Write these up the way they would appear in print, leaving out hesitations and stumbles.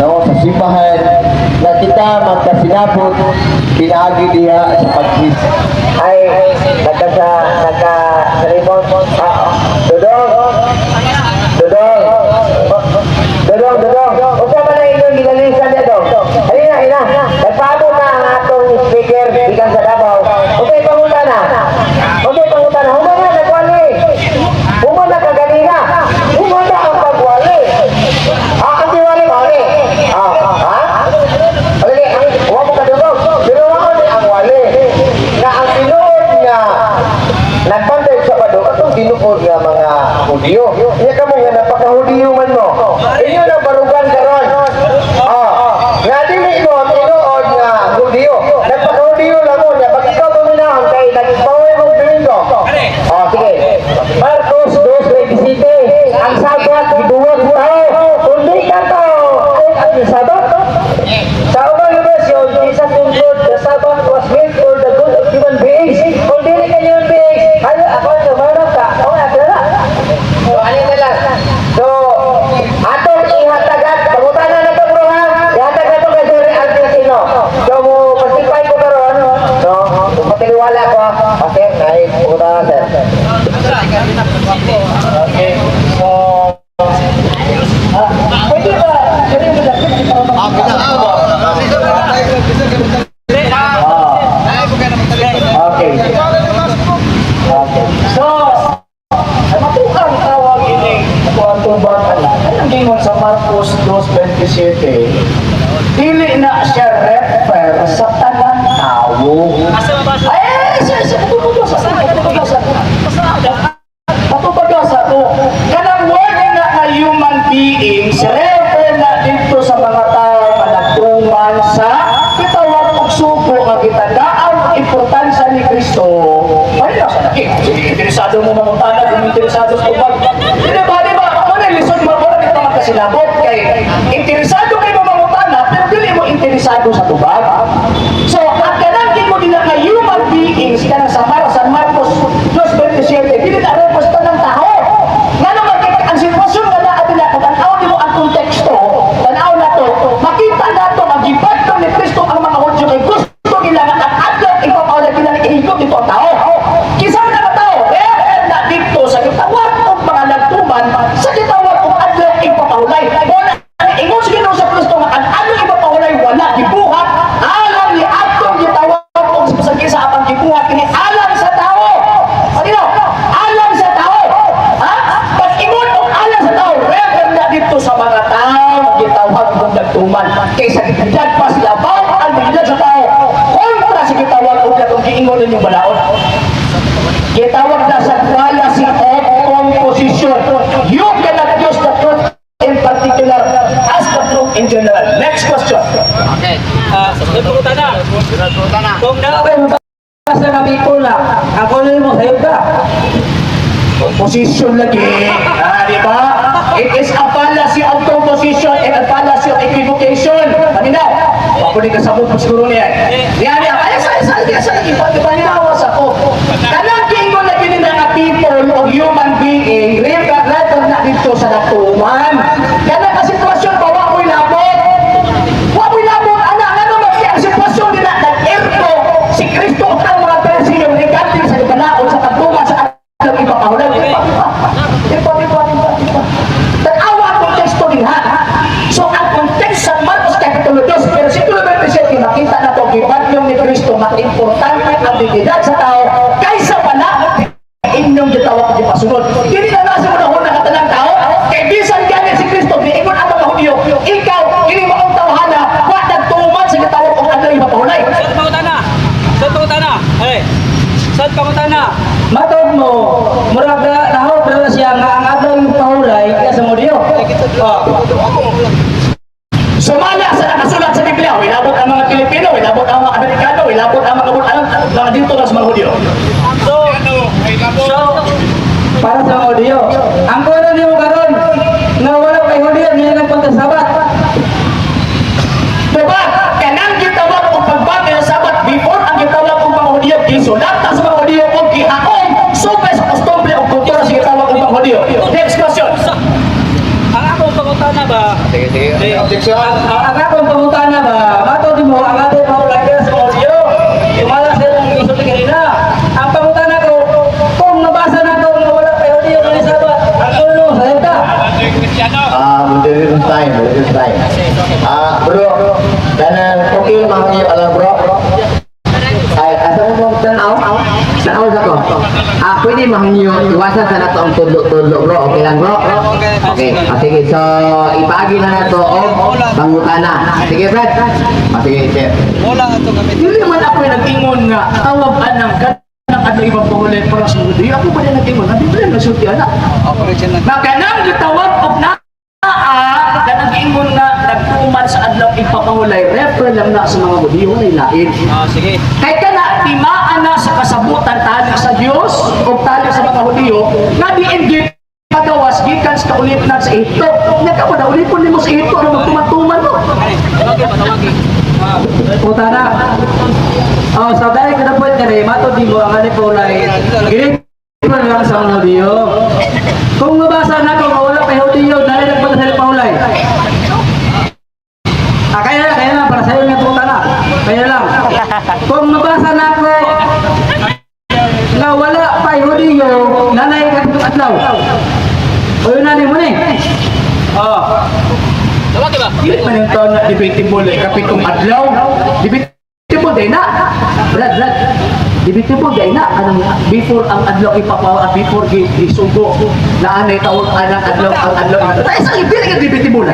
no, sa simbahan na kita magkasinabot pinaagi diha sa pagkis ay nagka-salimon Dudong usa man na inyong gilalisan dito halina nagpaabot na ang atong speaker ikan sa Davao okay pangutana humana nagwali humana kaganina humana ang pagwali ang diwali huwag mo kadugog pero ako ang wali na ang tinuod nga nagpantay sa padug atong tinuod nga mga Hudyo iya ka mo nga napaka-Hudyo man mo inyo na barugan karon nga dili mo tinuod nga Hudyo napaka-Hudyo lang mo nga pag ikaw paminahon kay nagpaway mong Domingo sige Marcos 2:27 ang sabat giduwag tao kundi ka tao ang sabat sa unang libasyon Jesus concluded the Sabbath was made for the good of human beings kung dili ka human beings ako naman ka so ano na lang so atong ihatagat pangutanan na ito bro ha ihatagat ito kay Sir Argentino so mo pasipay ko karon so patiliwala ko okay kahit pangutanan sir okay so pwede ba okay so matukang tawag ini kuantong batala anong gingon sa Marcos 2:27 dili na siya refer sa tanang tao ay siya patubagasa to kanang word na human beings refer na dito sa mga tao na nagtuman sa kitawag og suko nga gitandaan ang importansya ni Kristo ay nasa interesado mo mamutana kung interesado sa ubag di ba ano lisod mo ko dito magkasilabot kay interesado kayo mamutana pero dili mo interesado sa tubag so at kanang mo din nga human beings kanang sa Marcos 2:27 dili na refer sa ng tao nga naman ang sitwasyon nga natin na tanaw di mo ang konteksto tanaw na to makita nato ang gipadto ni Kristo ang mga Hudyo kay gusto nila nga adlaw ipapawala nila ni ihigop dito ang tao kisa na tao na dito sa gitawag og mga nagtuman sa gitawag og adlaw ipapawalay wala ingon sa Ginoo sa Kristo nga ang adlaw ipapawalay wala gibuhat alang ni atong gitawag og sa apang gibuhat kini alang sa tao ano alang sa tao pag ingon og alang sa tao refer na dito sa mga tao gitawag og nagtuman kaysa gitawag pas labaw ang bilad sa tao kontra sa gitawag og katong giingon ninyong balaod gitawag na sa fallacy of composition you cannot use the truth in particular as the truth in general next question Okay. Pangutana. Kung daw sa kami ko na, ako na mo sayo ka. composition lagi di ba it is a fallacy of composition and a fallacy of equivocation paminaw papunin ka sa mukha siguro niya ay sa ipanilawas ako kanang kingon na gini nga people o human being refer na dito sa natuman kanang sitwasyon ba wa mo'y labot anak nga naman ang sitwasyon nila nag-erto si Kristo ang mga presyo negative sa balaod sa pagtuman sa atong ipapahulan tanawa ang konteksto din ha so ang kontekst sa Marcos Kapitulo 2 versikulo 27 makita na ito gibagyong ni Kristo mas importante ang dignidad sa tao kaysa pala inyong gitawag di pasunod hindi na nasa mo na huna katalang tao kay bisan ganit si Kristo niingon ang mga Hudyo ikaw ini mo ang tawhana wa nagtuman sa gitawag og adlaw ipapahulay Saan pangutana? Matod mo, murag nahot na siya nga ang adlaw yung pahulay kaya sa Hudyo. Sumala sa nakasulat sa Biblia, ilabot ang mga Pilipino, ilabot ang mga Amerikano, ilabot ang mga Bulan, mga dito na sa mga Hudyo. So, para sa Hudyo, ang kuno niyo karon nga wala kay Hudyo niya nang pagkasabat. Diba? Kanang gitawag o pagbati ng Sabat before ang gitawag o mga Hudyo, gisulat na sa mga Hudyo o gihaon, supay sa kostumbre o kultura sa gitawag o mga Hudyo. Next question. Ang akong pangutana ba? Sige. Objection. ang akong pangutana ba, mato di mo, ang ating mga ulagay sa audio, tumala sa ilang iso ni kanina. Ang pangutana ko, kung nabasa na ko na wala kayo audio na sabat, ang tulo sa ita. Modern time. Bro, dan okay makanya kalau bro. Ay, asa mo tanaw? Tanaw sa ko. Pwede mahangyo iwasan sa nato ang tudlo bro. Okay lang bro? Okay. Sige, so ipaagi na nato og pangutana. Sige, Brad. Sige, sir. Dili man ako nag-ingon nga tawag anang kanang ano ibang pangulit para sa mundo. Ako ba na nag-ingon? Hindi ba na sulti anak? Makanang gitawag og na kanang giingon nga nagtuman sa adlaw ipapahulay refer lang na sa mga Hudiyo na ilain. Sige. Kay kana timaan na sa kasabutan tali sa Dios o tali sa mga Hudiyo nga diin pagawas gikan sa kaulitan sa Ehipto. Nya ka mo na ulipon nimo sa Ehipto ano magtumatuman mo. Putana. Oh, sa dahil ka na po ka rin, mato di mo ang ano po lai. Gilit ko lang sa mga audio. Kung mabasa na ko, wala kayo audio, dahil nagpunta sa paulay. Kaya na, para sa'yo nga putana. Kaya lang. Kung mabasa na ko, na wala pa audio, nanay ka itong atlaw. O yun nanin mo ni. Oh. Tawag ba? Dili man yung taon na debatable kapitong adlaw. Debatable day na. Brad. Debatable day na. Anong before ang adlaw ipapawa, before gisugo na anay tawag anang adlaw ang adlaw. Tayo sa ibig nga debatable.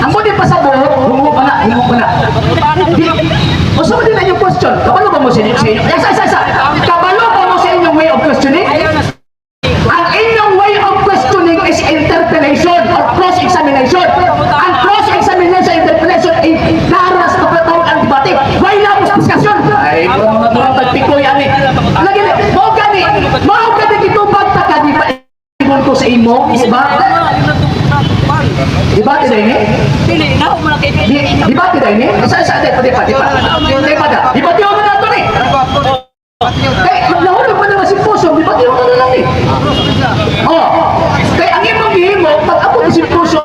Ang mo din pasabot, hungo pa na. O sa mo din na yung question. Kabalo ba mo sa inyo? Isa. Kabalo ba mo sa inyong way of questioning? Ang inyong way of questioning is interpellation or cross-examination. Ang cross-examination sa interpellation ay daras kapatawag ang debate. Why lang sa diskusyon? Ay, mga pagpikoy ani. Lagi na, mau gani kitubag ta ka di pa ibon ko sa imo, diba? Diba ti dai ni? Dili, na mo na kay Diba ti dai ni? Sa di pa. Diba ti ako na to ni? Kay nahulog pa naman si Puso, diba ti ako na lang ni? Oh, kay ang imong gihimo pag ako si Puso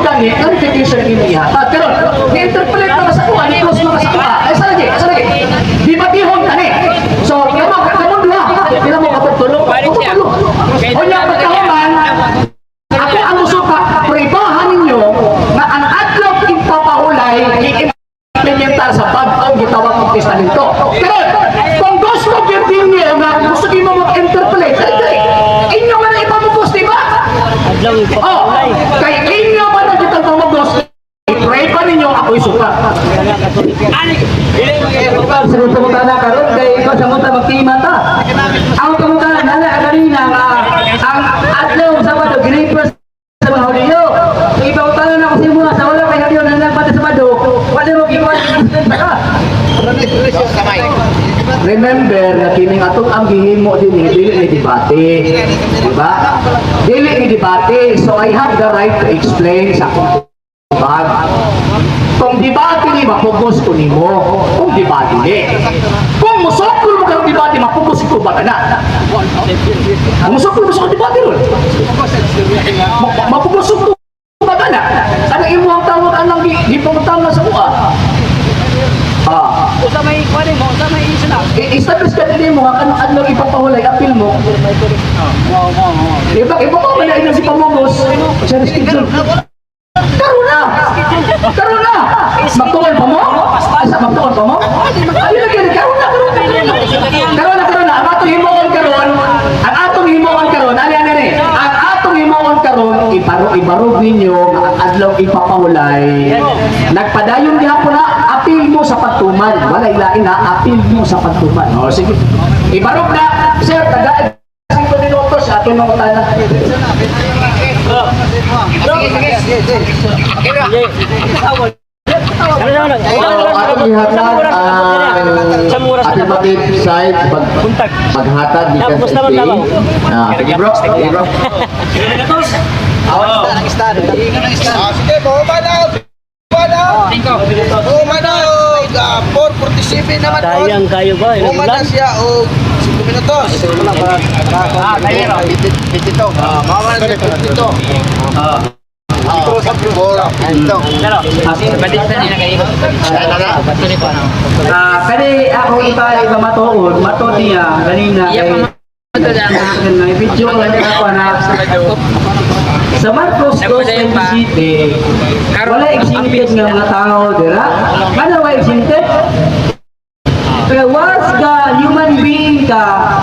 gani, clarification ini ihatag. Pero ni-interpret na sa kuha, ni-close na sa kuha. Asa lagi? Di ba tihon ka ni? So, kamong duha, hindi mo kapagtulog. O niya, pagkahuman, ako ang usuka, pribahan ninyo na ang adlaw ipapahulay i-implementar sa bagong gitawag ng testamento. Pero, kung gusto din niyo na gusto mo mag-interpolate, inyo nga na ipamupos, di ba? Oh, kay inyo ba na kitang pamugos, i-pray pa ninyo ako isuka. Sa pangutana karon kay ikaw sa muta magtimata. Ang pangutana nala kanina nga ang adlaw Sabado ginipros sa mga Hudiyo. Ipangutana na ko sa imo sa wala kay Hudiyo na pati Sabado. Wala mo giwan ka. Remember na kining atong ang gihimo din dili ni debate. Diba? Dili ni debate. So I have the right to explain sa akong tubag. Kung debate ni mapugos ko nimo, kung debate ni. Kung musokol mo kang debate, mapugos ko ba ka na? Ang musokol mo sa debate ron. Mapugos ko ba ka na? Ano imo ang tawag anang gipangutana sa kuha? Usa may kuan mo, usa may isa na. I-establish ka din mo nga ano ipapahulay apil mo. Iba ko man na si pamugos. Sa restriction. Karon na. Magtuon pa mo? Asa magtuon pa mo? Ayun lagi karon na. Ang atong himuon karon. Ani. Ang atong himuon karon ibarog ninyo ang adlaw ipapahulay. Nagpadayon gihapon na apil mo sa pagtuman. Wala ilain na apil mo sa pagtuman. O sige. Ibarog na. Sir, taga 5 minutos sa aton mga utana. Atong ihatag ang affirmative side paghatag di ka sa SPA. Sige bro. Sige, Bumanaw! 4:47 naman po. Sayang kayo ba? Bumanaw siya o 5 minutos. Tayo. Dito. Mawala siya dito. Kani ako iba matuod, matuod niya kanina kay may video ko lang ako na sa Marcos 2:27 wala exempted nga mga tao dira. Ano wa exempted? Pero was ka human being ka,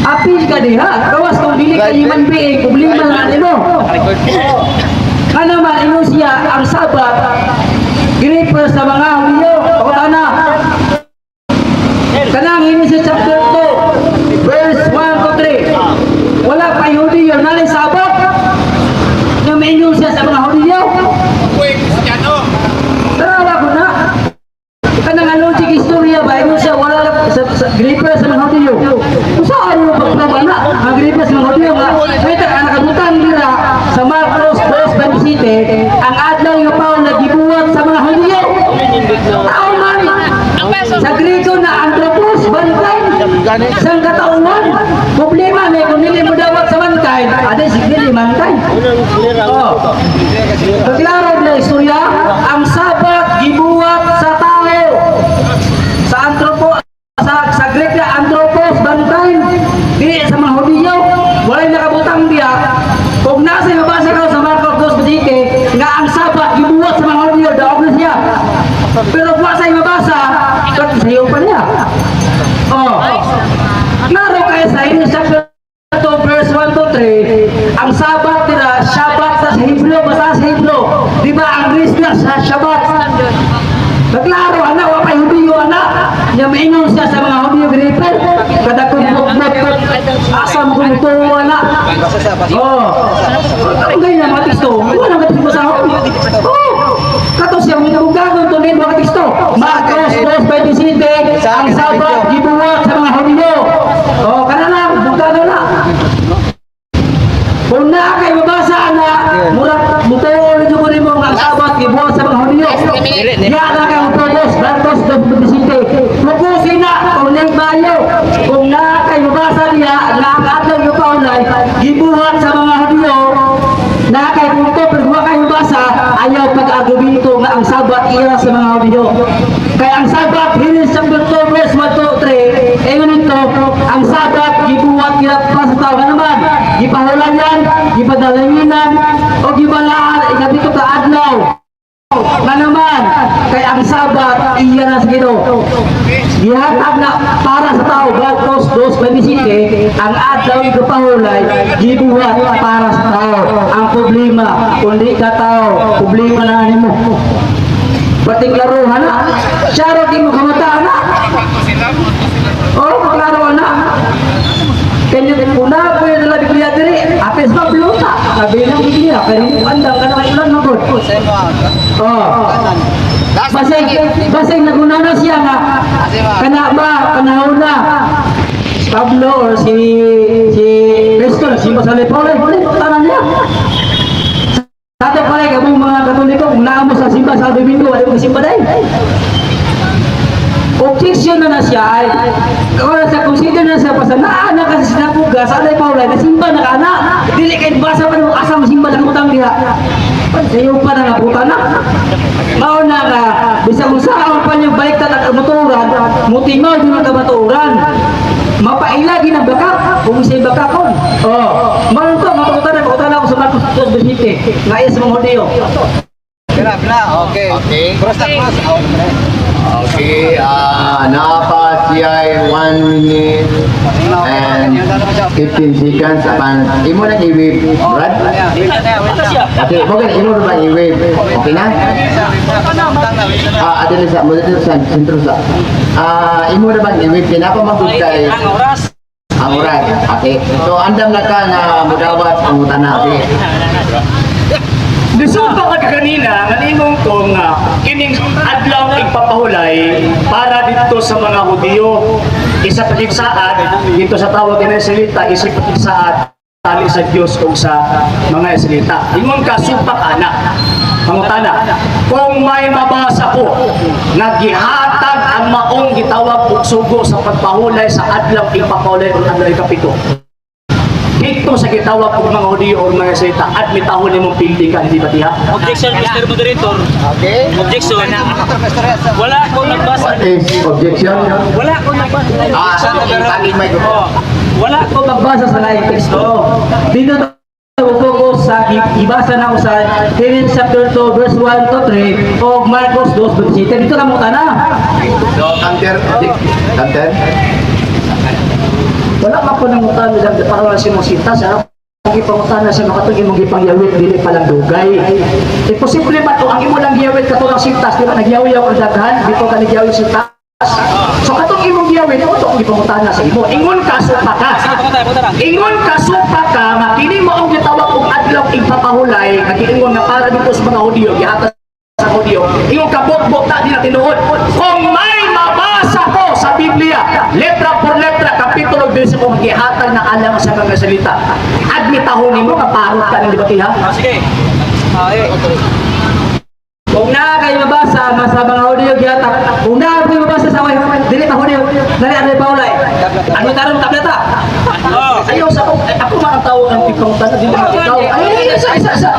appeal ka diha. Kawas kung dili ka human being, problema na nimo. Kana man ino siya ang Sabat, griper sa mga Hulyo, pakutana. Kanang ini sa chapter 2, verse 1 to 3. Wala pa Hulyo na Sabat. Na maingon siya sa mga Hulyo. Tara ko na. Kanang logic istorya ba ino siya wala sa griper sa mga Hulyo. Saan mo pagpapa na ang griper sa mga Hulyo nga may nakabutan dira sa Marcos 2:27 ang adlaw nga Paul nagibuhat sa mga Hulyo. Tao man sa Grego na anthropos bantay sang katauhan problema may kung nili mo dawat sa bantay ada sigili bantay. Kaklaro na istorya ang Sabat gibuhat sa tao sa anthropo sa Greek na anthropos bantay di sa mga Hulyo walay nakabutang diya kung nasa mabasa ka sa Marcos 2:27 nga ang Sabat gibuhat sa mga Hulyo daog na siya pero kung sa mabasa kat sayo pa niya klaro kaya sa ini chapter 2 verse 1 to 3 ang Sabat tira Shabbat sa Hebrew basa sa Hebrew di ba ang Greek sa Shabbat naglaro anak wa pa Hulyo anak nya maingon siya sa mga Hulyo griper kada kung asam kung ito anak ang ganyan mga teksto wala nga teksto sa ako kato siya mga gagon tunin mga teksto Marcos 2:27 ang Sabat gibuhat sa mga Hulyo kanana bugado na kung na kay mabasa na murag mutuol jud mo ang Sabat gibuhat sa mga Hulyo ya na kay Marcos 2:27 mukusin na kung nang bayo kung na kay mabasa niya na ang adlaw yung paulay gibuhat sa mga Hulyo na kay punto pero wa kay mabasa ayaw pag-argumento nga ang Sabat iya sa mga Hulyo kaya ang Sabat hilis sa verse 1 to 3 ayun ito ang Sabat gibuhat kaya pa sa tao naman gipahulayan gipadalayinan o gibalaan ikadito ka adlaw nga naman kay ang Sabat iya na sa Ginoo gihatag na para sa tao Marcos 2:27 ang adlaw igapahulay gibuhat para sa tao ang problema kundi ka tao problema na nimo pati klaruhan na siya ro di mo kamata na klaro na kanya una ko yung nalabi kuya diri apes pa blota sabi lang bigla pero hindi andang ka na kayo lang magod basig naguna na siya nga kana ba panahon na Pablo or si Cristo simba sa lepole tanan niya dati pala kamong mga Katoliko kung naamo sa simba sa Domingo wala mo simba dahil objection na siya ay kung sa consider na siya basta naana kasi sinapuga sa alay paulay na simba na kana dili kay basa pa mo asam simba na utang diha sayo pa na naputa na mao na nga bisag usaon pa niyo balik ta motoran mutimaw di man ka motoran mapaila ginang baka kung say baka kon mao to maputa na ako sa Marcos 2:27 nga iya sa mga Hulyo Okay. Cross. Okay, napa siya 1 minute and 15 seconds apan imo na i-wave, Brad? Okay, bakit imo ba i-wave? Okay na? Adili sa mo dito sa sentro sa. Imo na ba i-wave kinapa magud kay ang oras. Okay. So andam na ka na mudawat ang utana. Okay. Disumpa ka kanina, nalimong kong kining adlaw ipapahulay para dito sa mga Hudiyo. Isa pakigsaan, dito sa tawag na salita, isa pakigsaan tali sa Diyos o sa mga salita. Ingon ka, sumpak anak. Pangutana, kung may mabasa ko, naghihatag ang maong gitawag og sugo sa pagpahulay sa adlaw ipapahulay o adlaw ikapito. dito sa gitawag og mga audio o mga salita at mitahon nimong pildi ka, hindi ba diha? Objection, Mr. Moderator. Okay. Objection. Wala akong nagbasa. What is objection? Wala akong nagbasa. Tagin may Oh, wala akong Magbasa sa laing teksto. Dito ko sa ibasa na ko sa Philippians chapter 2 verse 1 to 3 o Marcos 2 verse 7. Dito na mo na. So, counter. Wala man po nang utan nilang para wala si Mosita sa ang ipangutan na sa makatong imong gipangyawit dili pa lang dugay. Posible man to ang imo lang giyawit katong sintas di ba nagyaw-yaw ang daghan dito ka nagyaw yung sintas. So katong imong giyawit mo to ang ipangutan na sa imo. Ingon ka supa ka. Ingon ka supa ka makini mo ang gitawag og adlaw ipapahulay kagiingon nga para dito sa mga audio gihatas sa audio. Ingon ka bot-bot na di na tinuod. Kung may mabasa ko sa Biblia, letra por letra, kapitulo 10 kung gihatag na alam sa mga salita. Admitahon nimo kaparot ka ng debate ha. Sige. Okay. Kung na kayo mabasa sa mga audio gihatak, kung na kayo mabasa sa way dili pa audio, dali ano paulay. Ano tarong tableta? Oh. Ayaw sa ako man ang tawag ng tipong tanong dili mo ikaw. Ay isa.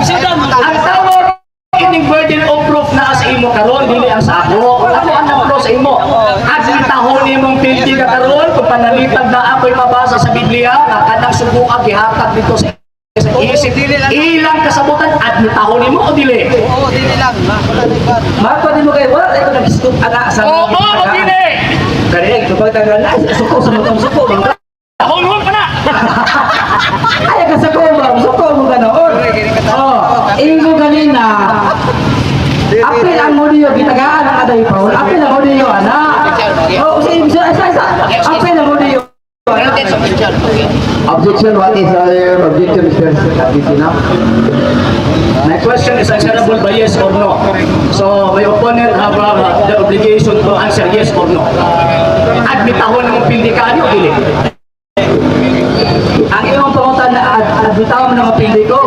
Ang tawag ining burden of proof na sa imo karon dili ang sa ako. Ako ang nagpro sa imo. Admitahon nimong pildi ka karon kung panalitag na ako'y mabasa sa Biblia nga kanang subukan gihatag dito sa isip ilang kasabutan admitahon nimo o dili? Oo, dili lang. Marco din mo kayo wala ko nag-scoop ana sa Oo, o dili. Kaya kapag tagal na suko sa motong suko bang Tahon pa na. ay ka suko mo ganoon. Oh, ingo ganina. Apil ang audio gitagaan ang aday Paul. Apil ang audio ana. Oh, isa. Apil ang audio. Objection, what is your objection, Mr. Kapitina? My question is answerable by yes or no. So my opponent have the obligation to answer yes or no. Admitahon ng pildi ka ano dili? Ang iyong pangutan na adbitaw mo na mapindi ko.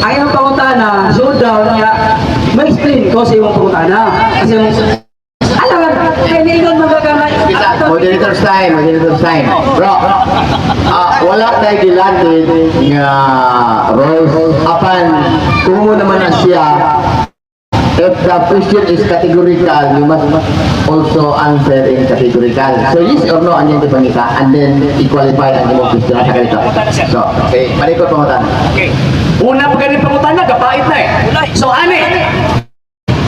Ang iyong pangutan na show down niya, ma-explain ko sa iyong pangutan na. Kasi alam nga, kaya niingon magagamay. Moderator's time. Bro, wala tayo gilantid nga Rose. Apan, kung mo naman na siya, if the question is categorical, you must also answer in categorical. So yes or no, anyan di pangita, and then i-qualify ang imong question sa ganito. So, okay, malikot mo tan. Okay. Una pa ganit pangutan na gapait na eh. So ani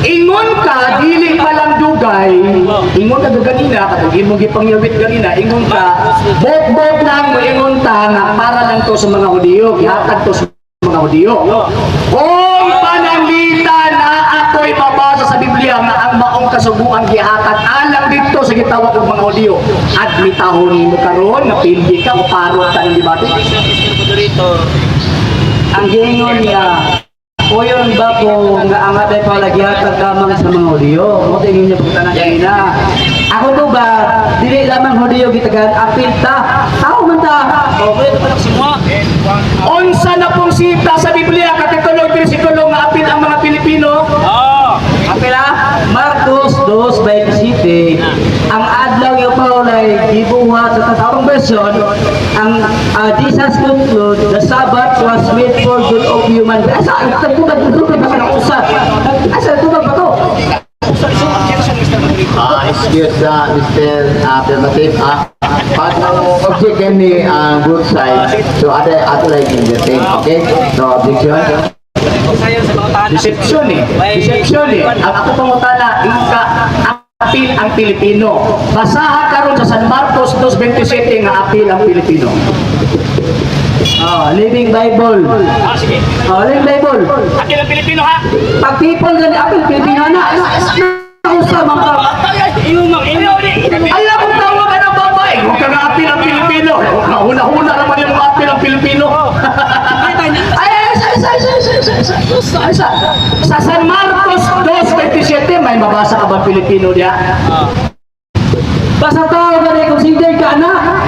ingon ka dili pa lang dugay. Ingon ka ganina katong imong gipangyawit ganina, ingon ka bot lang mo ingon ta nga para lang to sa mga Hudiyo, gihatag to sa mga Hudiyo. Kung pananglita na ako'y mabasa sa Biblia nga ang maong kasubuan gihatag alang dito sa gitawag og mga Hudiyo, admitahon nimo karon nga pildi ka o parot ka ng debate. Moderator. Ang gingon niya, Kuyon ba ko nga ang atay palagyatag lamang sa mga Hudiyo? Mo tingin niya pagtanan kanina. Ako to ba, dili lamang Hudiyo gitagan apil ta. Tao man ta. Okay, ito pala simwa. Unsa na pong sita sa Biblia kapitulo 3 nga apil ang mga Pilipino? Oh. Apila Marcos 2:27. Ang adlaw yung paulay gibuhat sa tatawang version ang Jesus conclude the Sabbath was made for good of human. Asa ang tugtog ba ka usap? Asa tugtog ba to? Excuse Mr. Affirmative. Pag object ni good side, so ada like in the same, okay? So objection. Sayo sa mga tahanan. Deception eh. Deception eh. Ang ako pangutana, yung ka apil ang Pilipino. Basaha karon sa San Marcos 2:27 nga apil ang Pilipino. Living Bible. Sige. Living Bible. Apil ang Pilipino ha? Pag people gani apil Pilipino na. Usap man ka. Alam mo tawag ka ng babae. Huwag ka nga apil ang Pilipino. Huna naman yung mga apil ang Pilipino. Sa San Marcos 2:27 may mabasa ka ba Pilipino diya? Basta tao gani consider ka na.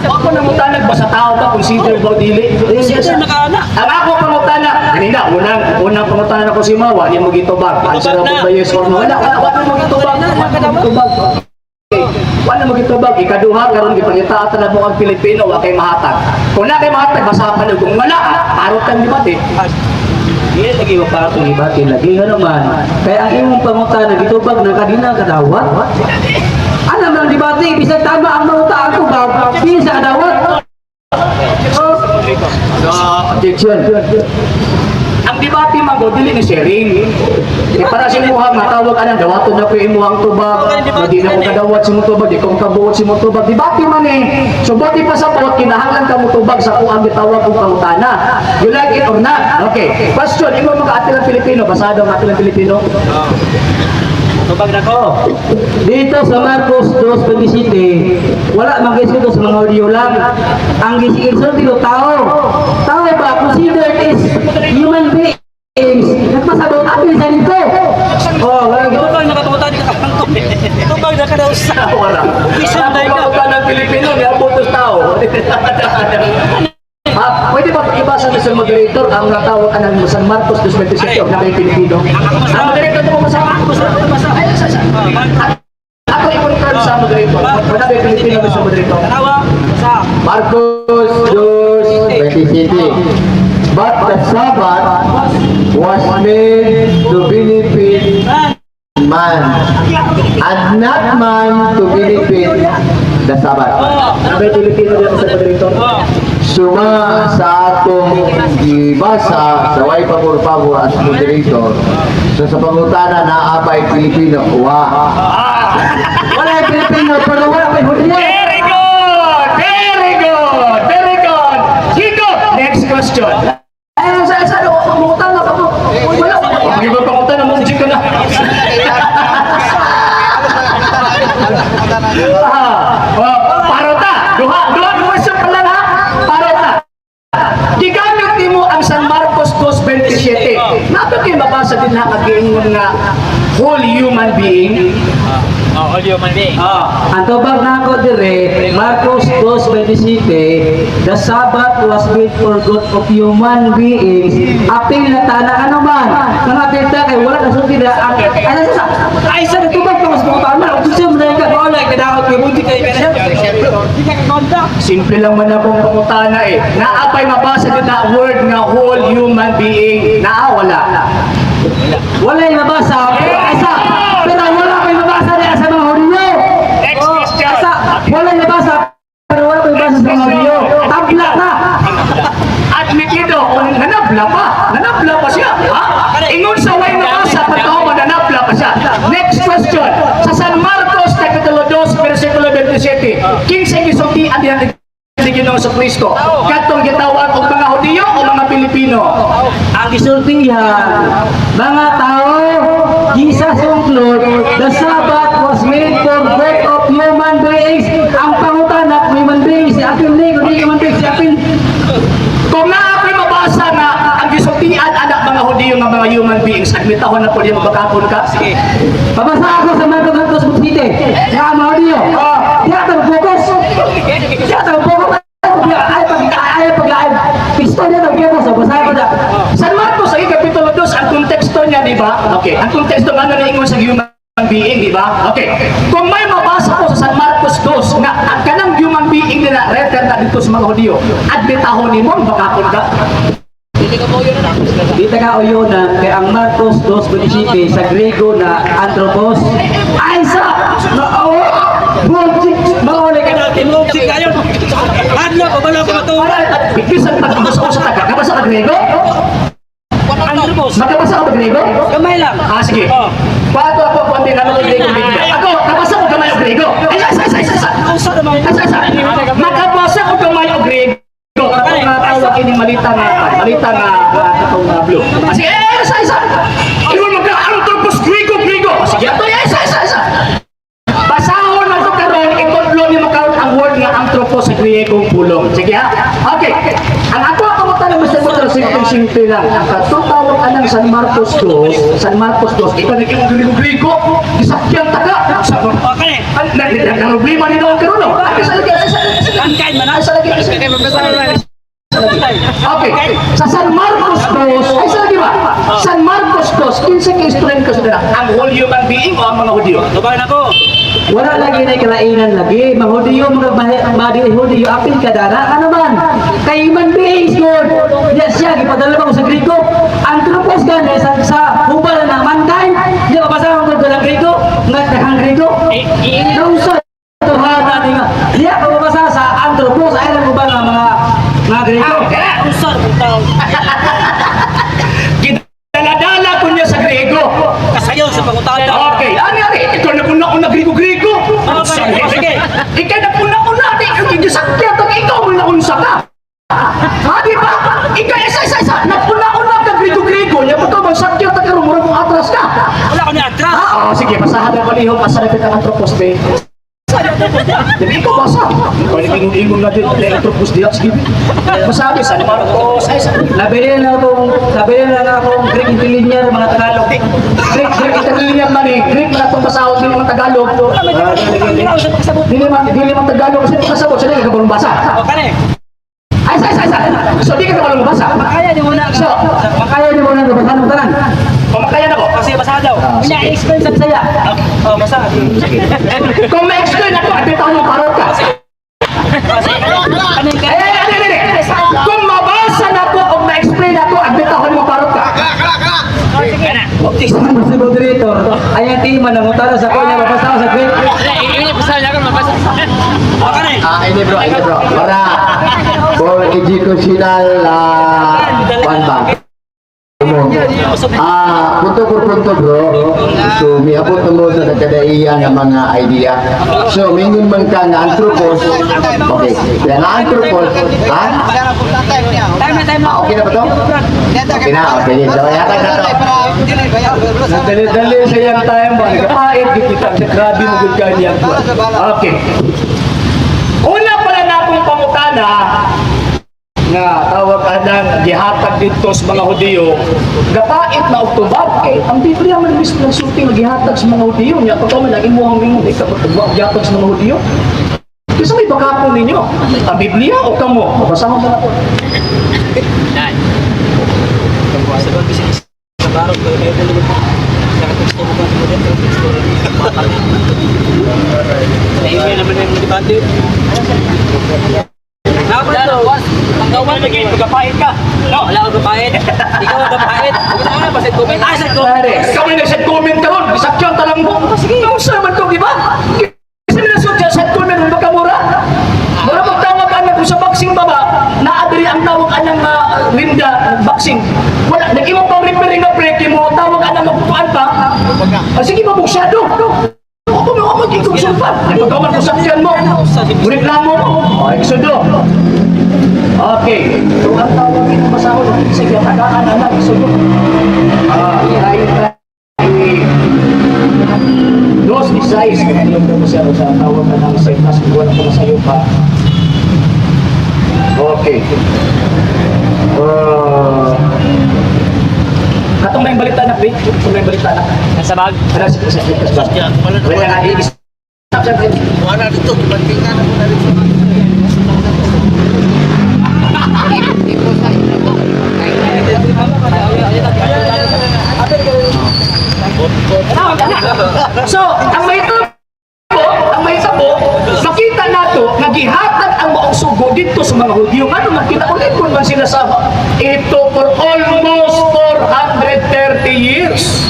Ako namutanag ba sa tao ba consider ba o dili? Consider na ka na. Ang ako pangutana, kanina, unang pangutana na ko si Mawa, hindi mo gitubag. Answer ako ba yes or no? Wala mo gitubag. Wala mo gitubag, ikaduha karon gipangita na mo ang Pilipino wa kay mahatag. Kung na kay mahatag basahan niyo kung wala, parutan di bati. Iya lagi pa itong ibati lagi naman. Kaya ang imong pangutana gitubag ng kadina kadawat. Alam lang debate bisag tama ang mga ako ba bisa kadawat. Objection. Ang debate mago dili ni sharing. Di para si muha matawag anang dawaton na ko imuhang tubag. Di na ko kadawat si mo tubag, di ko kabuot si mo tubag. Debate man eh. So bati pa sa pot kinahanglan ka mo tubag sa kuang gitawag og pangutana. You like it or not? Okay. Question, imo mga atilang Pilipino, basado ang atilang Pilipino. Tubag na ko. Dito sa Marcos 2:27, wala mag-isip sa mga audio lang. Ang gisigil dito tao. Tao ba considered is human beings? Nagpasabot atin sa dito. Oh, wala gito. Tubag na katutan ka kanto. Tubag na kada usa. Wala. Isang day ka. Ka ng Pilipino, may abutos tao. Pwede ba ibasa sa moderator ang natawag ka ng San Marcos 2:27 na may Pilipino? Ang moderator ito mo sa Marcos. Ako i-confirm sa moderator. Wala may Pilipino sa moderator. Tanawa sa Marcos 2:27. But the Sabbath was made to benefit man, and not man to benefit the Sabbath. Ang may Pilipino dito sa moderator. Suma sa atong gibasa sa way pabor-pabor as moderator. So sa pangutana na abay Pilipino, Wala yung Pilipino, pero wala may Hudyo. Very good! Very good! Very good! Chico, next question. Ay, sa pangutan na pa po. Wala pa. Hindi ba pangutan na mo si Chico na? Parota! Duha question pa lang ha? Parota! Gigamit ni mo ang San Marcos 2:27. Nato kayo mabasa din na mag-iingon nga whole human being. all human being. Ang tubag na ako dire, Marcos 2:27, the Sabbath was made for good of human beings. Apil na tana ka naman. Nang apil ta kay wala na sulti na ang ay sa tubag pa mas mga tama. Kung siya mo ka wala kadaot kay buti kay pero di ka kontak. Simple lang man akong pangutana eh. Naapay mabasa din na word nga whole human being. Naawala. Wala yung mabasa. Isa. Pero wala pa yung mabasa niya sa mga Hudyo. Next question. Isa. Wala yung mabasa. Pero wala pa yung mabasa sa mga Hudyo. Tabla na. Admitido, nanabla pa siya. Ha? Ingon sa way nabasa, pagkao mananabla pa siya. Next question. Sa San Marcos, Capitulo 2, versikulo 27, king sa gisultian diyan ni Ginoong Kristo. Katong gitawag og mga Hudyo o mga Pilipino. Ang isultihan, mga tao, Jesus include, the Sabbath was made for both of human beings. Ang pangutanap, human beings, si Apil ni, kundi human beings, si Apil. Kung naapoy mabasa na ang gisultian anak mga Hudyo nga mga human beings, admitahon na po niya magkakapon ka. Sige. Pabasa ako sa Marcos 2:27, nga mga Hudyo. Diya tayo focus. Diya tayo focus. Ay pag-live. Pisto niya nag-focus. Basahin ko na. San Marcos, ay Kapitulo 2, ang konteksto niya, di ba? Okay. Ang konteksto nga na ingon sa human being, di ba? Okay. Kung may mabasa po sa San Marcos 2, nga ang kanang human being nila, refer na dito sa mga Hudyo, at bitahon ni mo, bakakon ka. Di taga Oyonan, kaya ang Marcos 2:27 sa Grego na anthropos. Ay sa! Mauli ka natin, lumsik kayo. Hadlo ko, wala ko matuwa. Bigis ang pagkabasa ko sa taga. Kabasa ka Grego? Ano boss? Magkabasa ka ba Grego? Gamay lang. Sige. Pato ako kung hindi naman ng Grego Bigla. Ako, kabasa ko gamay o Grego. Ay, isa. Usa naman. Makabasa ko gamay o Grego. Ako nga tawag ini malita nga katong blue. Sige, isa. Iwan magka-anthropos Grego. Sige, ato isa. Basahon man ito karon, itudlo ni makaroon ang word nga anthropos sa Griegong pulong. Sige ha? Okay. Ang ako tanong mo sa mga simple lang. Ang katutawag anang San Marcos 2, ikaw na kayong Griego, isakyan taga. Okay. Ang problema ni Noong karoon, no? Kankay man. Sa lagi. Okay, sa San Marcos 2, ay sa lagi ba? San Marcos 2, 15 ka student ka sila. Ang whole human being o ang mga Hudyo? Tubahan ako. Wala lagi na kalainan lagi. Mahudiyo, mga badi Hudiyo, apil ka dara. Ano man? Kay human beings, Lord. Yes, siya, ipadala ko sa Grigo. Anthropos gani sa hubal na mankind. Di ba basa ko sa Grigo? Ngat kang Grigo. Nausa ito ha dati nga. Di ako mabasa sa anthropos. Ay lang hubal na mga Grigo. Usar kung tao. Daladala ko niya sa Grego. Kasayaw sa pangutawan. Okay, ani, ikaw na kuna Grigo-Grigo. Sige. Ikaw na kuna, ikaw sakit at ikaw na unsa ka. Ha, di ba? Ikaw isa, napuna-una ka Grigo-Grigo, niya mo ito, magsakit at karumurang mong atras ka. Wala ko ni atras. Oo, sige, basahan na palihong, masarapit ang antropos, be. Jadi ikaw basa. Ikaw na bingung-ingong na din, ang antropos diya, sige. Masabi, San Marcos, ay, Nabili na akong Greek Intellinear, mga Tagalog. Greek Italian man eh. Greek man itong basahon, hindi naman Tagalog. Dili man Tagalog, kasi itong kasabot, siya hindi ka balong basa. O ka na eh. Ay, so di ka na balong basa. Makaya di mo na So, nabasahan mo tanan. pamakayan ako. Kasi basa daw. Ina-explain sa saya. Oh, basa. Kung ma-explain ako, at ito mo karot ka. Ay. Kung mabasa na ko, kung ma-explain ako, at ito mo karot ka. Si moderator, ay ang team na mutara sa kanya, mabasa ko sa Greek. O ka na eh. Ini bro. Para for educational one bag. Punto por punto bro. So, may abot mo sa nagkadaiya ng mga idea. So, mingon man ka na anthropos. Okay. Yan na anthropos. Ha? Time na. Okay na ba to? Okay na. Okay. So, yata na to. Dali-dali sa iyang time ba? Kapait, kita. Grabe mo good kanya. Okay. Una pala na akong pangutana nga tawag anang gihatag dito sa mga Hudiyo, gapait na October kay ang Biblia man mismo nagsulti nga gihatag sa mga Hudiyo nya totoo man ang imuhang mingon ikaw gihatag sa mga Hudiyo. Kasi may bagapon ninyo, ang Biblia o kamo? Mabasahon na ako. Sa barok ko, may dalawang nakateksto mo ba mo din? Naimay naman yung debate. Dapat to, ang gawan lagi, magkapahit ka. No, wala akong kapahit. Ikaw ang kapahit. Huwag na nga, basit comment. Ah, sad comment. Ikaw may nag-set comment ka ron, isakyan talang mo. Sige, ang saman ko, di ba? Kasi minasudya, set comment mo makamura. Mura magtawag anak ko sa boxing baba, naadri ang tawag anang Linda boxing. Wala, nag-imong pang repairing na break mo, tawag anang magpuan pa. Sige, mabusyado. Ako mo ako magiging sulpan. Nagpagkaman ko sakyan mo. Reklamo mo. O, eksodo. Okay. So, ang tawag ito masahol. Sige, tagaan na lang. Eksodo. Dos isais. Kaya ko siya sa tawag na ng sektas. Wala ko masayo pa. Okay. Katong may balita na, Vic. Katong may balita na. Nasa bag. Ano si Presidente Casbah? Wala na, i-stop siya. Wala dito, kibantingan ako na dito. So, ang may tabo, makita nato, nagihatag ang maong sugo dito sa mga Hudyo. Ano, makita ulit kung man sila sa ito for almost 430 years.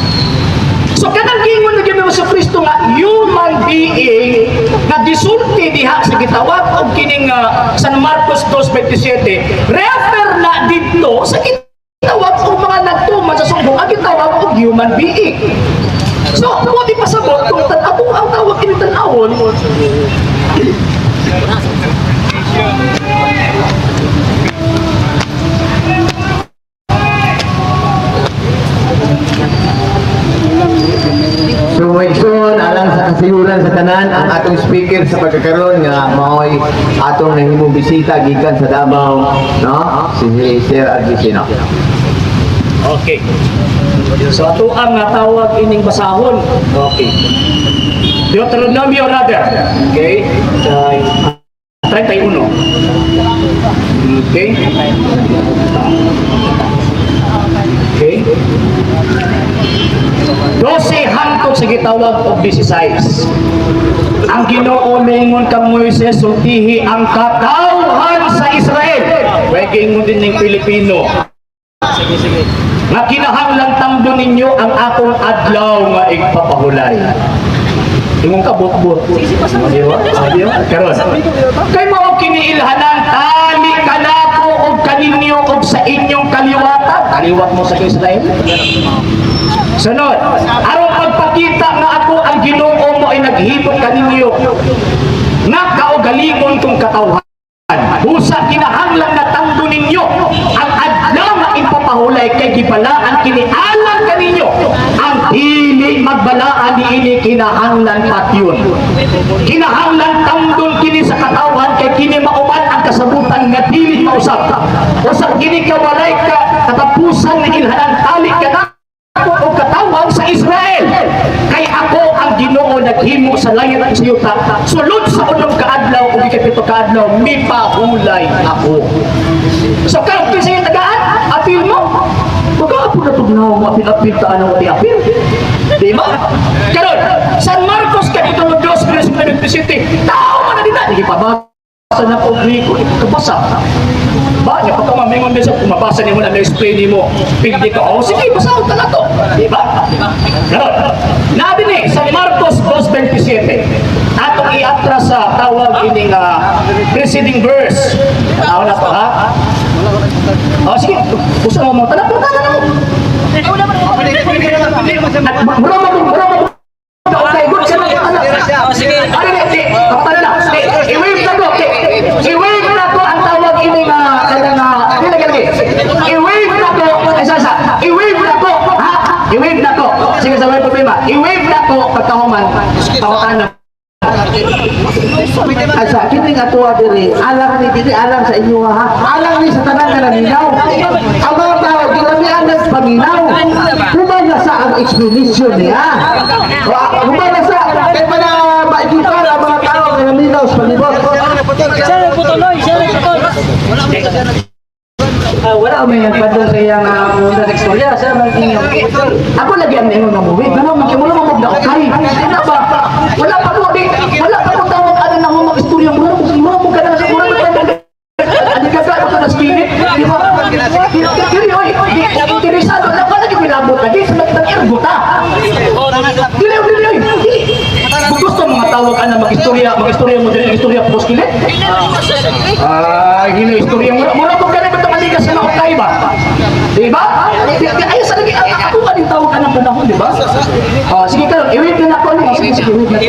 So, kanang gingon na ginawa sa Kristo nga, human being, na gisulti diha sa gitawag o kining San Marcos 2:27, refer na dito sa gitawag o mga nagtuman sa sumbong, ang gitawag o human being. So, mo di pasabot kung ako ang tawag kinitanawon. So, Maigsoon, alang sa kasayuran sa tanan, ang atong speaker sa pagkakaroon nga maoy atong nahimong bisita gikan sa Davao, no? Si Sir Argesino. Okay. So, ato ang tawag ining basahon. Okay. Deuteronomio rather. Okay. 31. Okay? Okay? 12 hangtod sa gitawag og 16. Ang Ginoo mingon kang Moises sultihi ang katawhan sa Israel. Way gingon din ning Pilipino. Nga kinahanglan tamdo ninyo ang akong adlaw nga igpapahulay. Tingong ka bot-bot. Di ba? Di ba? Karon. Kay mao kiniilhanan tali kanako og kaninyo og sa inyong kaliwatan. Kaliwat mo sa Israel. Sunod, aron pagpakita nga ako ang Ginoo mo ay naghibot kaninyo nga kaugalingon kong katawhan. Busa kinahanglan na tamdo ninyo ang adlaw nga ipapahulay kay gibalaan kini alang kaninyo ang dili magbalaan niini kinahanglan patyon. Kinahanglan tamdon kini sa katawhan kay kini mauman ang kasabutan nga dili mausab. Usa kini kawalay ka katapusan nga ilhanan tali ka ako o katawhan sa Israel kay ako ang Ginoo naghimo sa langit at sa yuta sulod sa unong kaadlaw o ikapito kaadlaw mipahulay ako. So karon sa iyong tagaan apil mo magkaapo na tugnaw mo apil-apil ta anong apil di ba? Karon San Marcos kapitulo 2 versículo 27 tao man na dita hindi pa ba sa na po Griego ikabasa ba niya pagkamamingon din sa kumabasa niyo na na-explain niyo mo pigdi ka o sige basahon ka na to di ba? Karon nabi ni San Marcos 2:27 atong iatra sa tawag ining preceding verse tanaw na to ha o sige gusto mo mo tanap mo okay good ka na Sige. ano na i-wave na ko i-wave na ko ang tawag ining i-wave na ko i-wave na ko ha i-wave na ko sige sa may problema i-wave na ko pagkahuman tawakan na Asa, kini nga tuwa diri, alang ni diri, alang sa inyo ha. Alang ni sa tanan nga naminaw. Ang mga tao, ginamian ng paminaw. Humana sa ang explanation niya. Humana sa, kaya pa na maikipar ang mga tao nga naminaw sa palibot. Siya rin putuloy, siya rin putuloy. Wala may yung padong kaya nga muna sa istorya. Siya man inyong. Ako lagi ang ingon nga movie. Ganun, magkimula mo magdaokay. Ano ba? Wala pa ko, wala pa ko tawag ano na mga istorya mo. Mo ka na sa mura. Ano ka ka na skinit? Di ba? Dili, oy. Interesado na pa lagi milabot lagi. Sa nag-ergota. Dili, oy. Kung gusto mga tawag ka na mag-istorya mo din ang istorya po skilit. Gino istorya mo. Mura po ka na ito maligas sa naukay ba? Di ba? Ayos sa lagi. Ako ka din tawag ka ng panahon, di ba? Sige ka lang. I-wait na ako. Sige, wait na.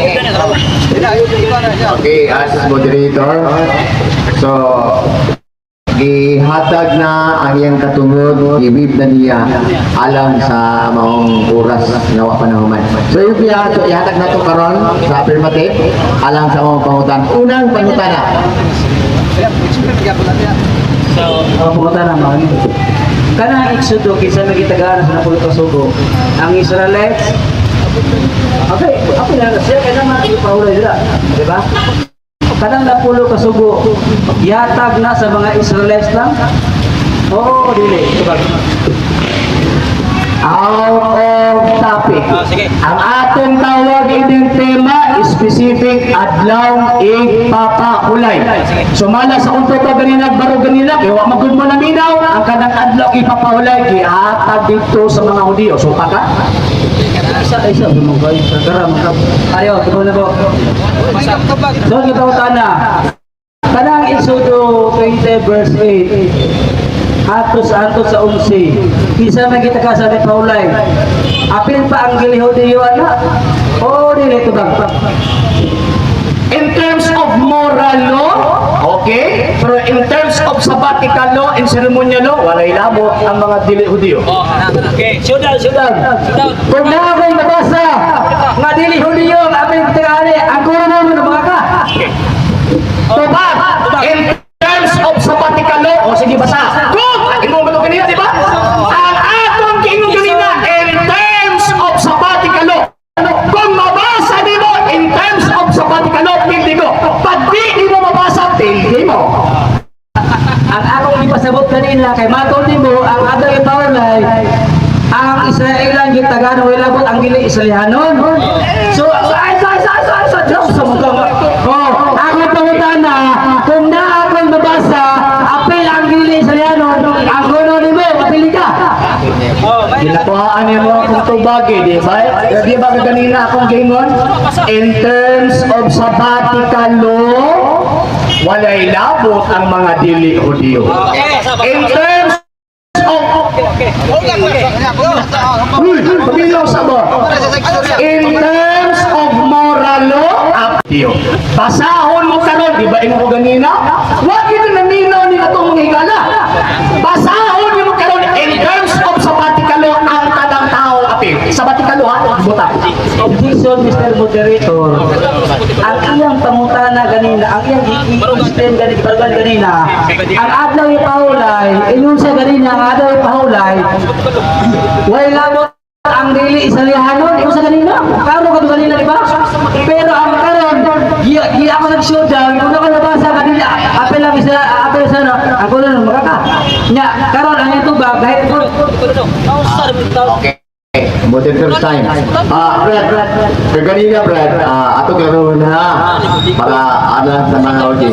Okay, as moderator, so gihatag na ang iyang katungod, ibib na niya alang sa maong oras nga wa panahuman. So ihatag na to karon sa affirmative alang sa maong pangutan. Unang pangutana. Pumunta naman. Kanang Exodo, kinsa may gitagaran sa napulot ka sugo. Ang Israelites, okay, ako na siya, kaya naman ipahulay nila. Diba? Kanang napulo ka sugo, yatag na sa mga Israelites lang. Oo, dili. Out of topic. Sige. Ang atong tawag ining tema specific adlaw ipapahulay. Sumala sa unto pa ganina baro ganina kay wa magud mo naminaw ang kanang adlaw ipapahulay gihatag dito sa mga Hudiyo. So ka? Isa sumugay sa garam. Ayo, tumo na ko. So kita na. Kanang Exodo 20 verse 8. Atos sa 11. Kisa may kita ka sa Paulay. Apil pa ang giliho-diyo na. O, dili ito ba? In terms of moral law, okay? Pero in terms of sabbatical law and ceremonial law, walay labot ang mga dili Hudiyo. Oh, okay. Showdown. Kung na ako'y nabasa, nga dili-hudiyo, ang apil tingani, ang kuro mo na mga ka. Tubag! In terms of sabbatical law, o sige basa. Kung! Imo ba ito kanina, di ba? Ang atong kiingon kanina, in terms of sabbatical law. Kung mabasa di mo, in terms of sabbatical law, hindi ko. Pag di mo mabasa, nila kay matod mo ang adlaw ipawlay ang Israelan yung Tagano way labot ang dili Israelihanon. So ay Diyos sa mga oh ako pangutana kung na akong babasa apil ang dili Israelihanon ang kuno nimo mapili ka. Ginakuhaan niyo mo akong tubagi, di ba? Di ba ganina akong gingon? In terms of sabbatical law, walay labot ang mga dili Hudiyo. In terms of pamilaw sa mo. In terms of moral law, Hudiyo. Basahon mo karon, di ba imo ganina? Wa gyud naninaw ni atong mga higala. Basahon mo karon in terms of sabbatical law ang tanang tao apil. Sabbatical law ha, buta. Objection, Mr. Moderator. Ang iyang pangutana ganina, ang iyang i-explain ganina, ang adlaw ipahulay, ingon siya ganina, ang adlaw ipahulay, way labot ang dili Israelihanon, ingon siya ganina, karo ka ganina, di ba? Pero ang karon, di ako nag-shoot down, kung ako nabasa kanina, apel lang isa, apel sa ano, ako na makaka. Nya, karon ang ito ba, kahit Okay. Moderator time. Brad, kaganina Brad, ato gano'n na para ano sa mga audience.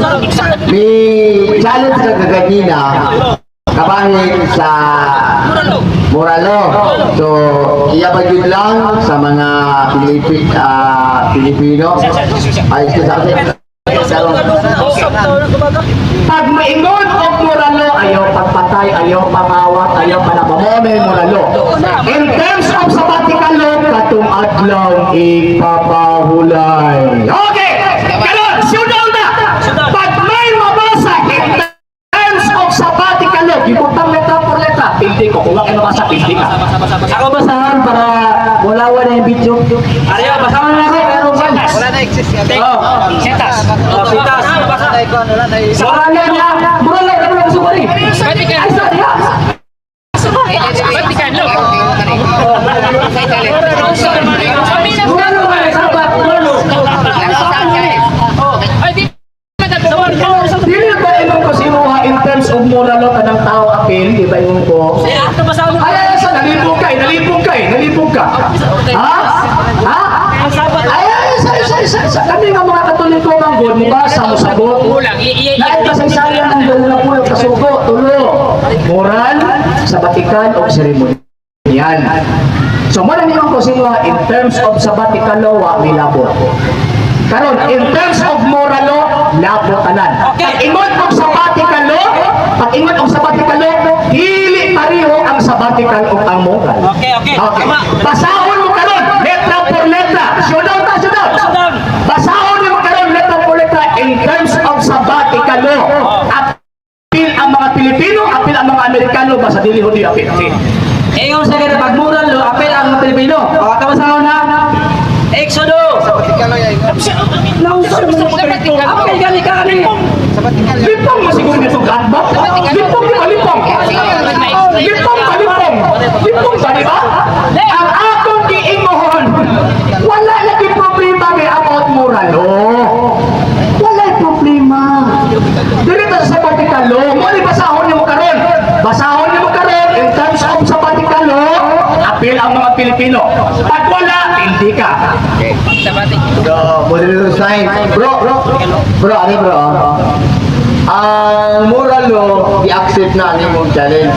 May challenge ka kaganina kabahin sa Moralo. So, iya ba yun lang sa mga Pilipino? Ay, Pag maingon og moralo, ayaw pagpatay, ayaw pangawat, ayaw panapamome moralo. In terms of sabbatical law, katong adlaw ipapahulay. Okay! Karon, sudaw na! Pag may mabasa in terms of sabbatical law, gibutang letra por letra, hindi ko. Kung wala mabasa, hindi ka. ako basahan para walawan na yung video. Ariyo, basahan na ako, pero Wala na exist yan. Sitas. Sitas. Wala na ikaw, wala na isa. Muralay niya, muralay, ano na gusto ko rin? Ay, sorry, ha? Muralo ba, sabat, muralo. Dili ba imong ko sinuha in terms of moralo kanang tao apil, di ba imong ko? Ay, sa nalipong ka. Ha? Ha? Sa kami nga mga katoliko ng God, mabasa mo sagot. Dahil kasaysayan ang dalawa po yung kasugo, tulo. Moral, sabbatical, o seremonial. So, muna niyo ko sinuha in terms of sabbatical law, may labot. Karon, in terms of moral law, labot tanan. Pag-ingon og sabbatical law, dili pareho ang sabbatical o ang moral. Okay. Basahon mo karon, letra por letra. Showdown. Basahon mo karon, letra por letra in terms of sabbatical law. Apil ang mga Pilipino, apil ang mga Amerikano, basta dili hudi apil. Ingon sa kanya, pag mural lo, apel ang mga Pilipino. O, kabasahon na. Exodo! Sabatikalo yan. Nausap mo sa Pilipino. Apel gani ka kani. Sabatikalo. Lipong mo siguro nito gatbak. Lipong di ba lipong? Lipong ba di ba? Ang akong giingohon, wala lagi problema may about moral law. Wala problema. Dili ta sa sabbatical law. Mo ni basahon niyo karon. Basahon niyo karon in terms of sabbatical law, apil ang mga Pilipino. Pag wala, hindi ka. So, moderator time. Bro, ano bro? Ang moral law, i-accept na ni mong challenge.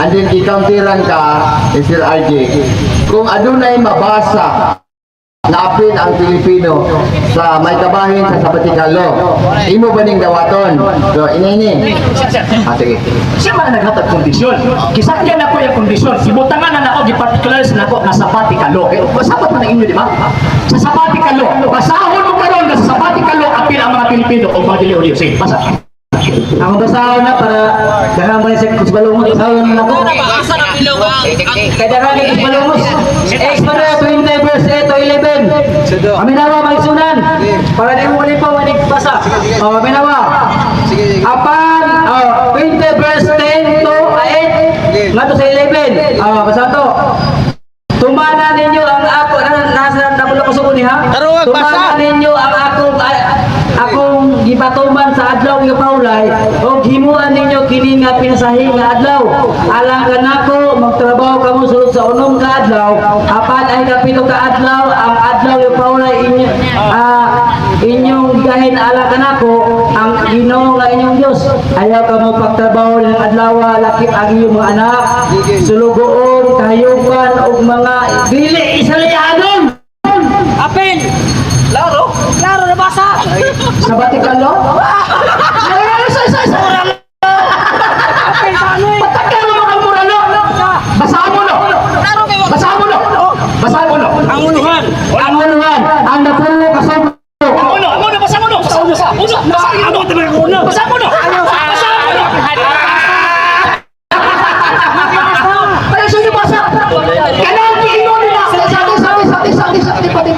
And then, i-counteran ka, Mr. RJ. Kung adunay mabasa na apil ang Pilipino sa may kabahin sa sabbatical law, imo ba ning dawaton? So, ini. Sige. Siya man naghatag kondisyon. Kisakyan ako yung kondisyon. Ibutangan na ako, giparticulars na ako na sabbatical law. Masabat mo na inyo, di ba? Sa sabbatical law. Basahon mo karon na sa sabbatical law apil ang mga Pilipino o mga dili-uliyo. Sige, basa. Ang basahon na para dahan mo sa kusbalungos. Basahon na ako. Kaya dahan kay kusbalungos. Exodus 20 verse 8 to 11. Aminawa magsunan. Para di mo malipaw, manig basa. Aminawa. Sige. Apan 20 verse 10 to 8 nga to sa 11. Basa to. Tumana ninyo ang ako nasa nabulo ko sa ha. Karuwag, basa. Tumana ninyo ang akong gipatuman sa adlaw nga paulay o himuan ninyo kini nga pinasahi nga adlaw. Alang kanako magtrabaho kamo sulod sa unom ka adlaw, apan ay kapito ka adlaw ang adlaw nga paulay inyong gahin ala kanako ang Ginoo nga inyong Dios. Ayaw kamo pagtrabaho ng adlaw lakip ang iyong mga anak, sulugoon, kahayupan ug mga dili Israelianon. Apil! Klaro? Klaro na basa! Sa Batikalo? Apil sa ano eh! Patagyan mo ang murano. Basahan mo no. Klaro kayo! Basahan mo no. Basahan mo no. Ang unuhan! Ang unuhan, ang napuno kasama. Ang uno, basahan mo no. Basahan mo. Ano ang tabi ng uno? Basahan mo no. Basahan mo no. Ay, sige basa. Kanang giingon nila. Sakti, pati.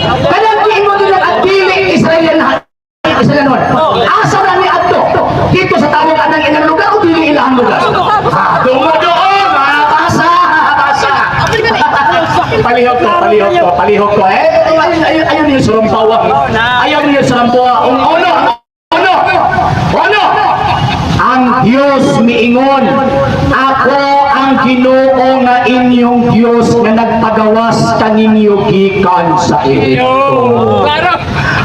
Kanang giingon nila at dili Israel na. Asa na ni Adto? Dito sa tawag anang ilang lugar o dili ilang lugar? Doon, basa. Palihog ko. Ayaw niyo surampawang. Ayaw niyo surampawang. Ono. Ang Diyos miingon, ako ang Ginoo nga inyong Diyos nga nagpagawas kaninyo gikan sa Ehipto. Klaro!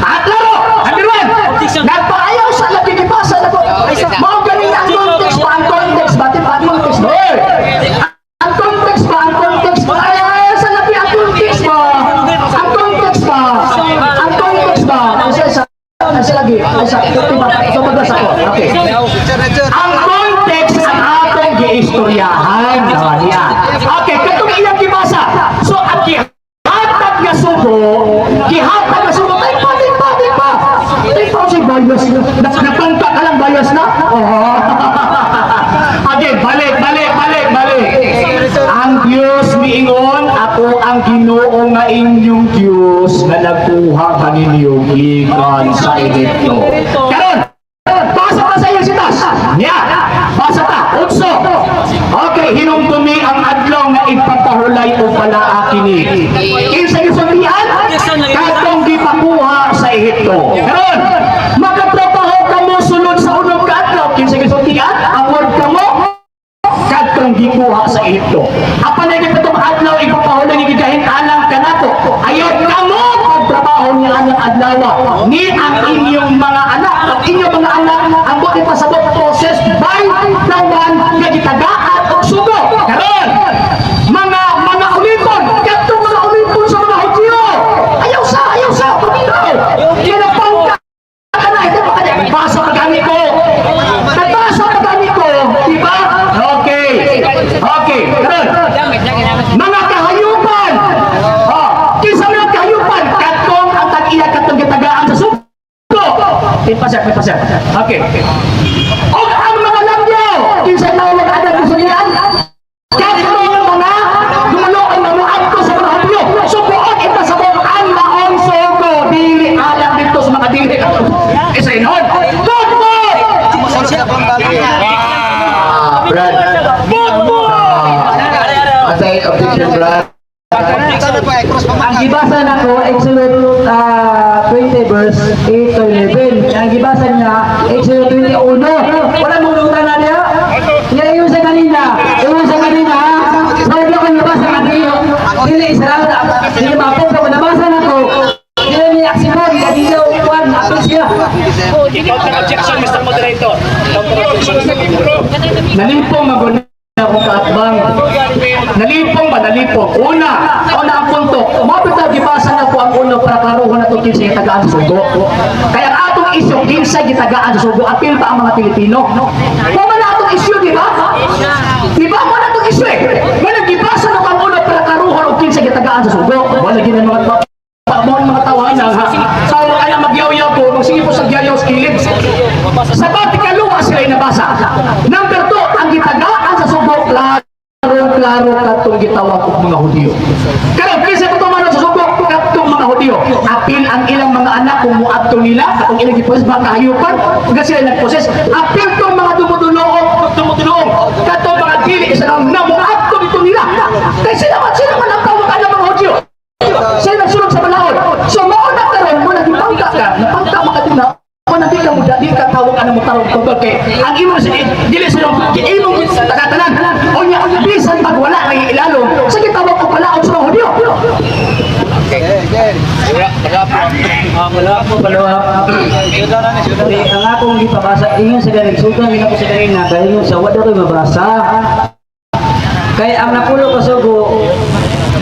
At laro, Anderwan, nagpaayaw sa labi ni Basa na po. Mga galing ang context pa, ang context ba? Ang context ba? Ang context ba? Ay, sa labi ang context ba? Ang context ba? Sa lagi. So magbasa ko. Okay. Ang context ang atong giistoryahan. Yan. Okay, katong iyang gibasa. So, ang gihatag nga subo, tay pa. Si bias. Napangka ka lang bias na? Okay, balik. Ang Diyos miingon, ako ang Ginoo nga inyong Diyos nga nagkuha kaninyo gikan sa Ehipto. Karon, basa pa sa iyong sitas. Basa ta. Utso. Okay, hinumdumi ang adlaw nga ipapahulay o palaa kini. Kinsa gisultian? Katong gipakuha sa Ehipto. Karon, magatrabaho kamo sulod sa unong ka adlaw. Kinsa gisultian? Amod kamo katong gikuha sa Ehipto. Apan ay katong adlaw ipapahulay ni gigahin alang kanato. Ayaw kamo pagtrabaho niya alang adlaw ni ang inyong mga anak. Ang inyong mga anak ang buti pa sa process by tawan nga gitagaan og sugo. Karon, mga ulipon, katong mga ulipon sa mga Hudyo. Ayaw sa paginaw. Kinapangka ka na, hindi pa kanya. Basa pa gani ko. Nagbasa pa gani ko, di ba? Okay. Karon, mga kahayupan. Kinsa mga kahayupan, katong ang tag-iya katong gitagaan sa sugo. May pasyak. Okay. O ang mga langyaw, kinsa na nag-adag sa salian, katong mga dumaloon na muadto sa mga Hudyo. Subuon ito sa bukan maong sugo, dili alam dito sa mga dili. Isa inon. Good boy! Brad. Asay objection, Brad. Ang gibasa nako Exodus 20 verse 8 to 11. Ang gibasa niya Exodus 21. Wala mong lutan na niya. Yung sa kanina. Wala ko gibasa kanina. Dili Israel. Dili mapong ka nabasa nako. Dili ni Aksimon dili uwan apil siya. Counter-objection, Mr. Moderator. Nalipong magunin akong kaatbang. Nalipong. Una ang punto. Mabita gibasa na po ang uno para karuhan na ito kinsa gitagaan sa sugo. Kaya ang atong isyu, kinsa gitagaan sa sugo, apil pa ang mga Pilipino. Mama na atong isyu, di ba? Di ba? Mama na atong isyu eh. Wala gibasa na po ang uno para karuhan o kinsa gitagaan sa sugo. Wala gina mga tawanan ha. So, alam magyaw-yaw po, magsige po sa gyaw-yaw skilid. Sa Batikalo, sila nabasa. Number 2, ang gitagaan sa sugo, klaro katong gitawag og mga Hudyo. Karon kinsa patuman sa sugo katong mga Hudyo. Apil ang ilang mga anak kung muadto nila, katong ilang giposes mga kahayupan, nga sila nagposes. Apil tong mga dumudulong, katong mga dili sa nang muadto dito nila. Kay sila man ang tawag ang mga Hudyo. Sila nagsulod sa balahon. So mao na karon mo nagipangka ka, napangka makaduna. Kung naging ka mo tawag ka mo tarong tungkol kay ang imo sa dili sa imong tagatanan o nya bisan pag wala nang ilalo sa gitawag ko pala og sa Hudyo. Ang akong ipabasa ingon sa galing sugang ina ko sa galing na galingon sa wala ko'y mabasa. Kaya ang napulo ko sugo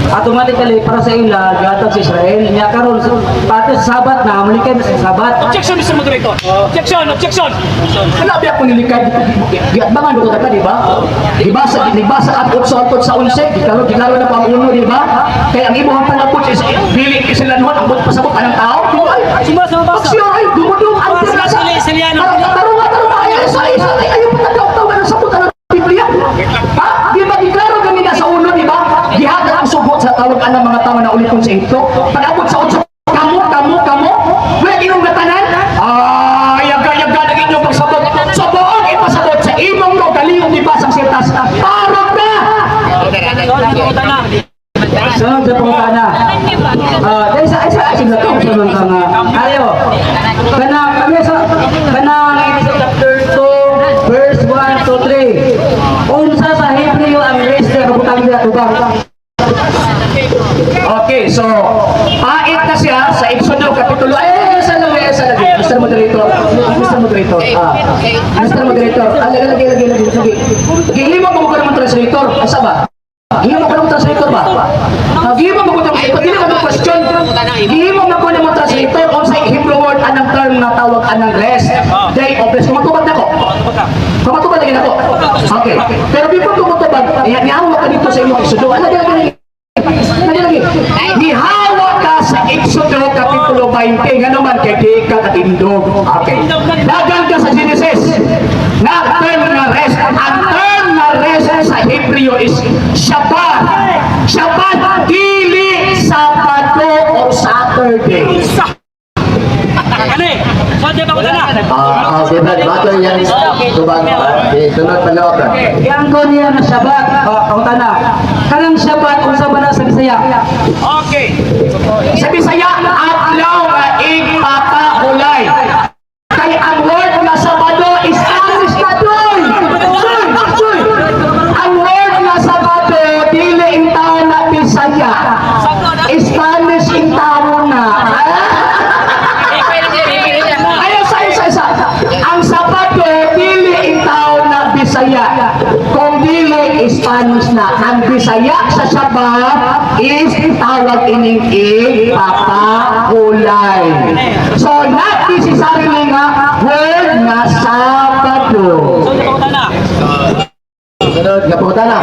automatically para sa ila gatag sa Israel niya karon sa pati sa sabat na mulikan sa sabat. Objection, Mr. Moderator. Objection. Kanabi ako nilikad giatbangan ko ta di ba? Libasa at utsot sa unse gikalo na pamuno di ba? Kaya ang imong panapot is dili kisilanhon ang pasabot anang tao. Di ba? Sumasa mabasa. Pagsyo ay dumudong ang Siliano. Tarong ay ayaw patagaw-tawa ng sabutan ng Biblia. Ha? Di ba giklaro kami na sa ulo, di ba? Gihatag ang sugot sa tawag anang mga tao na ulit kong sa ito. Pag-abot sa utso, kamo. Wala inong gatanan? Yaga na inyong pagsabot. So, buong ipasabot sa imong no, galiyong di ba sa sitas. Parang na! Sunod sa pangutana. Isa na to sa mga ayo. Kana chapter 2 verse 1 to 3. Unsa sa Hebreo ang rest na kabutang nila tubang. Okay, so, pait na siya sa Exodo Kapitulo. Sa lagi. Mr. Moderator. Lagi. Gihimo mo ko ng translator. Asa ba? Gihimo ko ng translator ba? Gihimo mo ko ng translator. Dili ka question. Gihimo mo ko ng translator kung sa Hebrew word anang term na tawag anang rest. Day of rest. Kumatubad na ko. Kumatubad na ako. Okay. Pero before kumatubad, nihawa ka dito sa inyong Exodo. Lagi. Nihawa ka sa Exodo Kapitulo 20. Nga naman kay di ka katindog. Okay. Dagan ka sa Genesis. Na term na rest. Ang term na rest sa Hebreo is Shabbat. Shabbat, dili Sabado o Saturday. Sunday pa ko na. Bato yan, tubang, sunod palawakan. Yang ko niya na Shabbat. Pangutana. Kanang Shabbat unsa ba na sa Bisaya? Okay. Sa Bisaya, adlaw nga ipapahulay. Kay ang word na Sabado is Spanish na doy. Ang word na Sabado, dili in tao na Bisaya. Spanish in tao na. Ayaw sa. Ang Sabado, dili in tao na Bisaya. Kung dili, Spanish na. Ang Bisaya sa Shabbat is tawag ining ipapahulay. So, not necessarily nga word na Sabado. Sunday pa ko na. Sunod, kaputan na.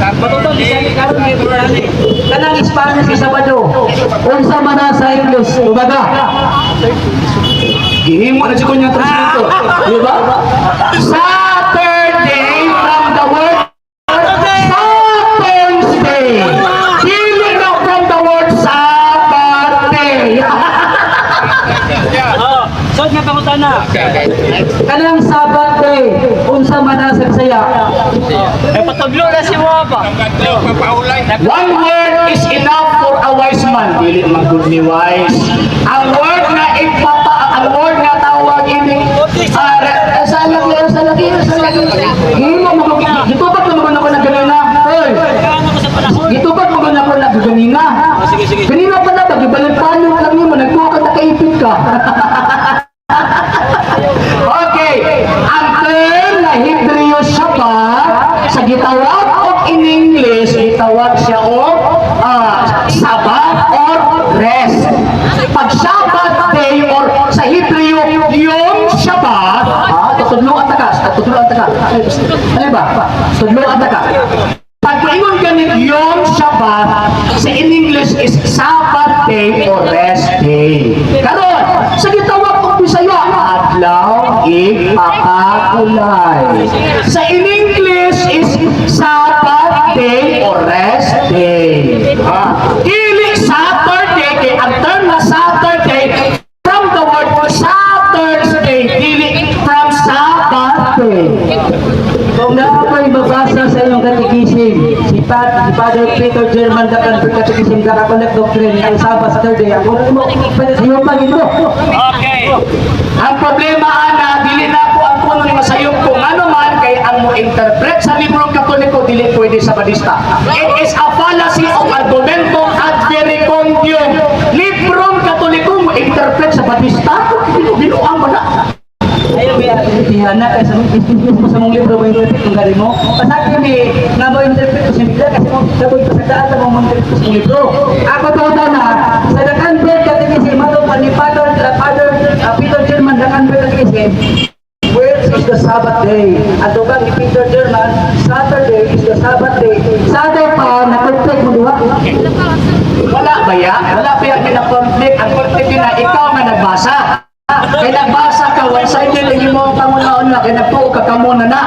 Matutong di siya karon may problema. Kanang Spanish sa Sabado. Unsa man na sa English? Ubaga. Gihimo na si Kunya translator. Di ba? Saturday from the word Saturday. Dili na from the word Saturday. Sunod nga pa ko na. Kanang Sabbath day. Unsa man na sa Bisaya? Pataglo na si Wapa. One word is enough for a wise man. Dili man good ni wise. Ang word na tawag ini sa lagi. Gihimo mo gitubag mo ako na ganina. Hoy. Ano ko sa panahon? Gitubag mo na ako na ganina. Sige. Ganina pa na bagibalik paano lang mo nagkuha ka nakaipit ka. Okay, ang term na Hebreo Shabbat sa gitawag o in English gitawag siya o Sabbath or rest. Pag Shabbat day or sa Hebreo yung Shabbat, tutudlo at taka. Ano ba? Tutudlo at taka. Pag ingon ganit yung Shabbat sa in English is Sabbath day or rest day. Karon, sa gitawag o Bisaya, adlaw ipapahulay. Sa in English is Sabbath day or rest day. Dili Saturday kay ang term na Saturday from the word Saturday, dili from Sabbath day. Kung naapay mabasa sa inyong katikisim, si Father Peter German Dakan Katikisim Kakakonek Doctrine, ang Sabbath Saturday, ang pwede sa iyo pag ito. Okay. Ang problema ana dili sa librong Katoliko dili pwede sa Badista. It is a fallacy of argumentum ad verecundium. Librong Katoliko mo interpret sa Badista, binuang mo na. Ayaw may atihan na kasi mo sa mong libro mo interpret kung gari mo. Pasakit kami nga mo interpret ko siya bigla kasi mo saboy pasagdaan na mo interpret ko sa mong libro. Ako to na sa Dakanbet Catechism matong pa ni Peter German Dakanbet Catechism. Where is the Sabbath day? At bang ni Peter German, Saturday is the Sabbath day. Saturday pa, na-conflict mo diba? Wala ba yan? Wala ba yan na-conflict? Ang conflict yun na ikaw nga nagbasa. Kaya nagbasa ka, one-sided lang mo kamunaon na, kaya nagtuo ka kamuna na.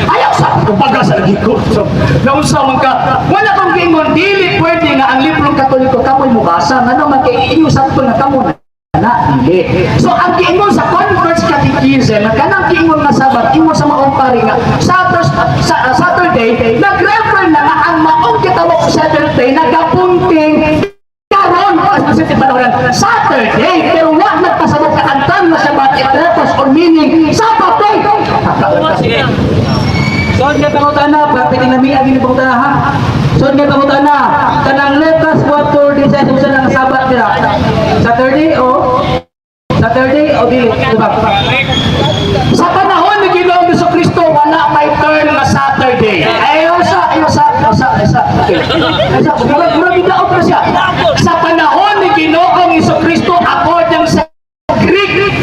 Ayaw sa kumbaga sa lagi ko. So, naunsa man ka, wala kang gingon, dili pwede nga ang librong Katoliko kamoy mo basa, ano man kay iyo sa na kamuna na, dili. So, ang gingon sa Converse Catechism, na kanang gingon nga Sabat, imo sa maong pari nga, Saturday, nag-refer na nga ang maong kitawag sa Saturday, nagapunting karon specific panahon Saturday, pero wag nagpasabot ka ang term na Sabat, it refers or meaning Saturday. Sige. So, nga pangutana, bakit inamihan yung pangutana ha? So, nga pangutana, kanang Lucas 4:46, usa ng Sabat nila. Saturday o dili? Diba? Sa panahon ni Ginoong Jesucristo, wala may term na Saturday. Okay. Mura bidaot na siya. Sa panahon ni Ginoong Jesucristo, according sa Greek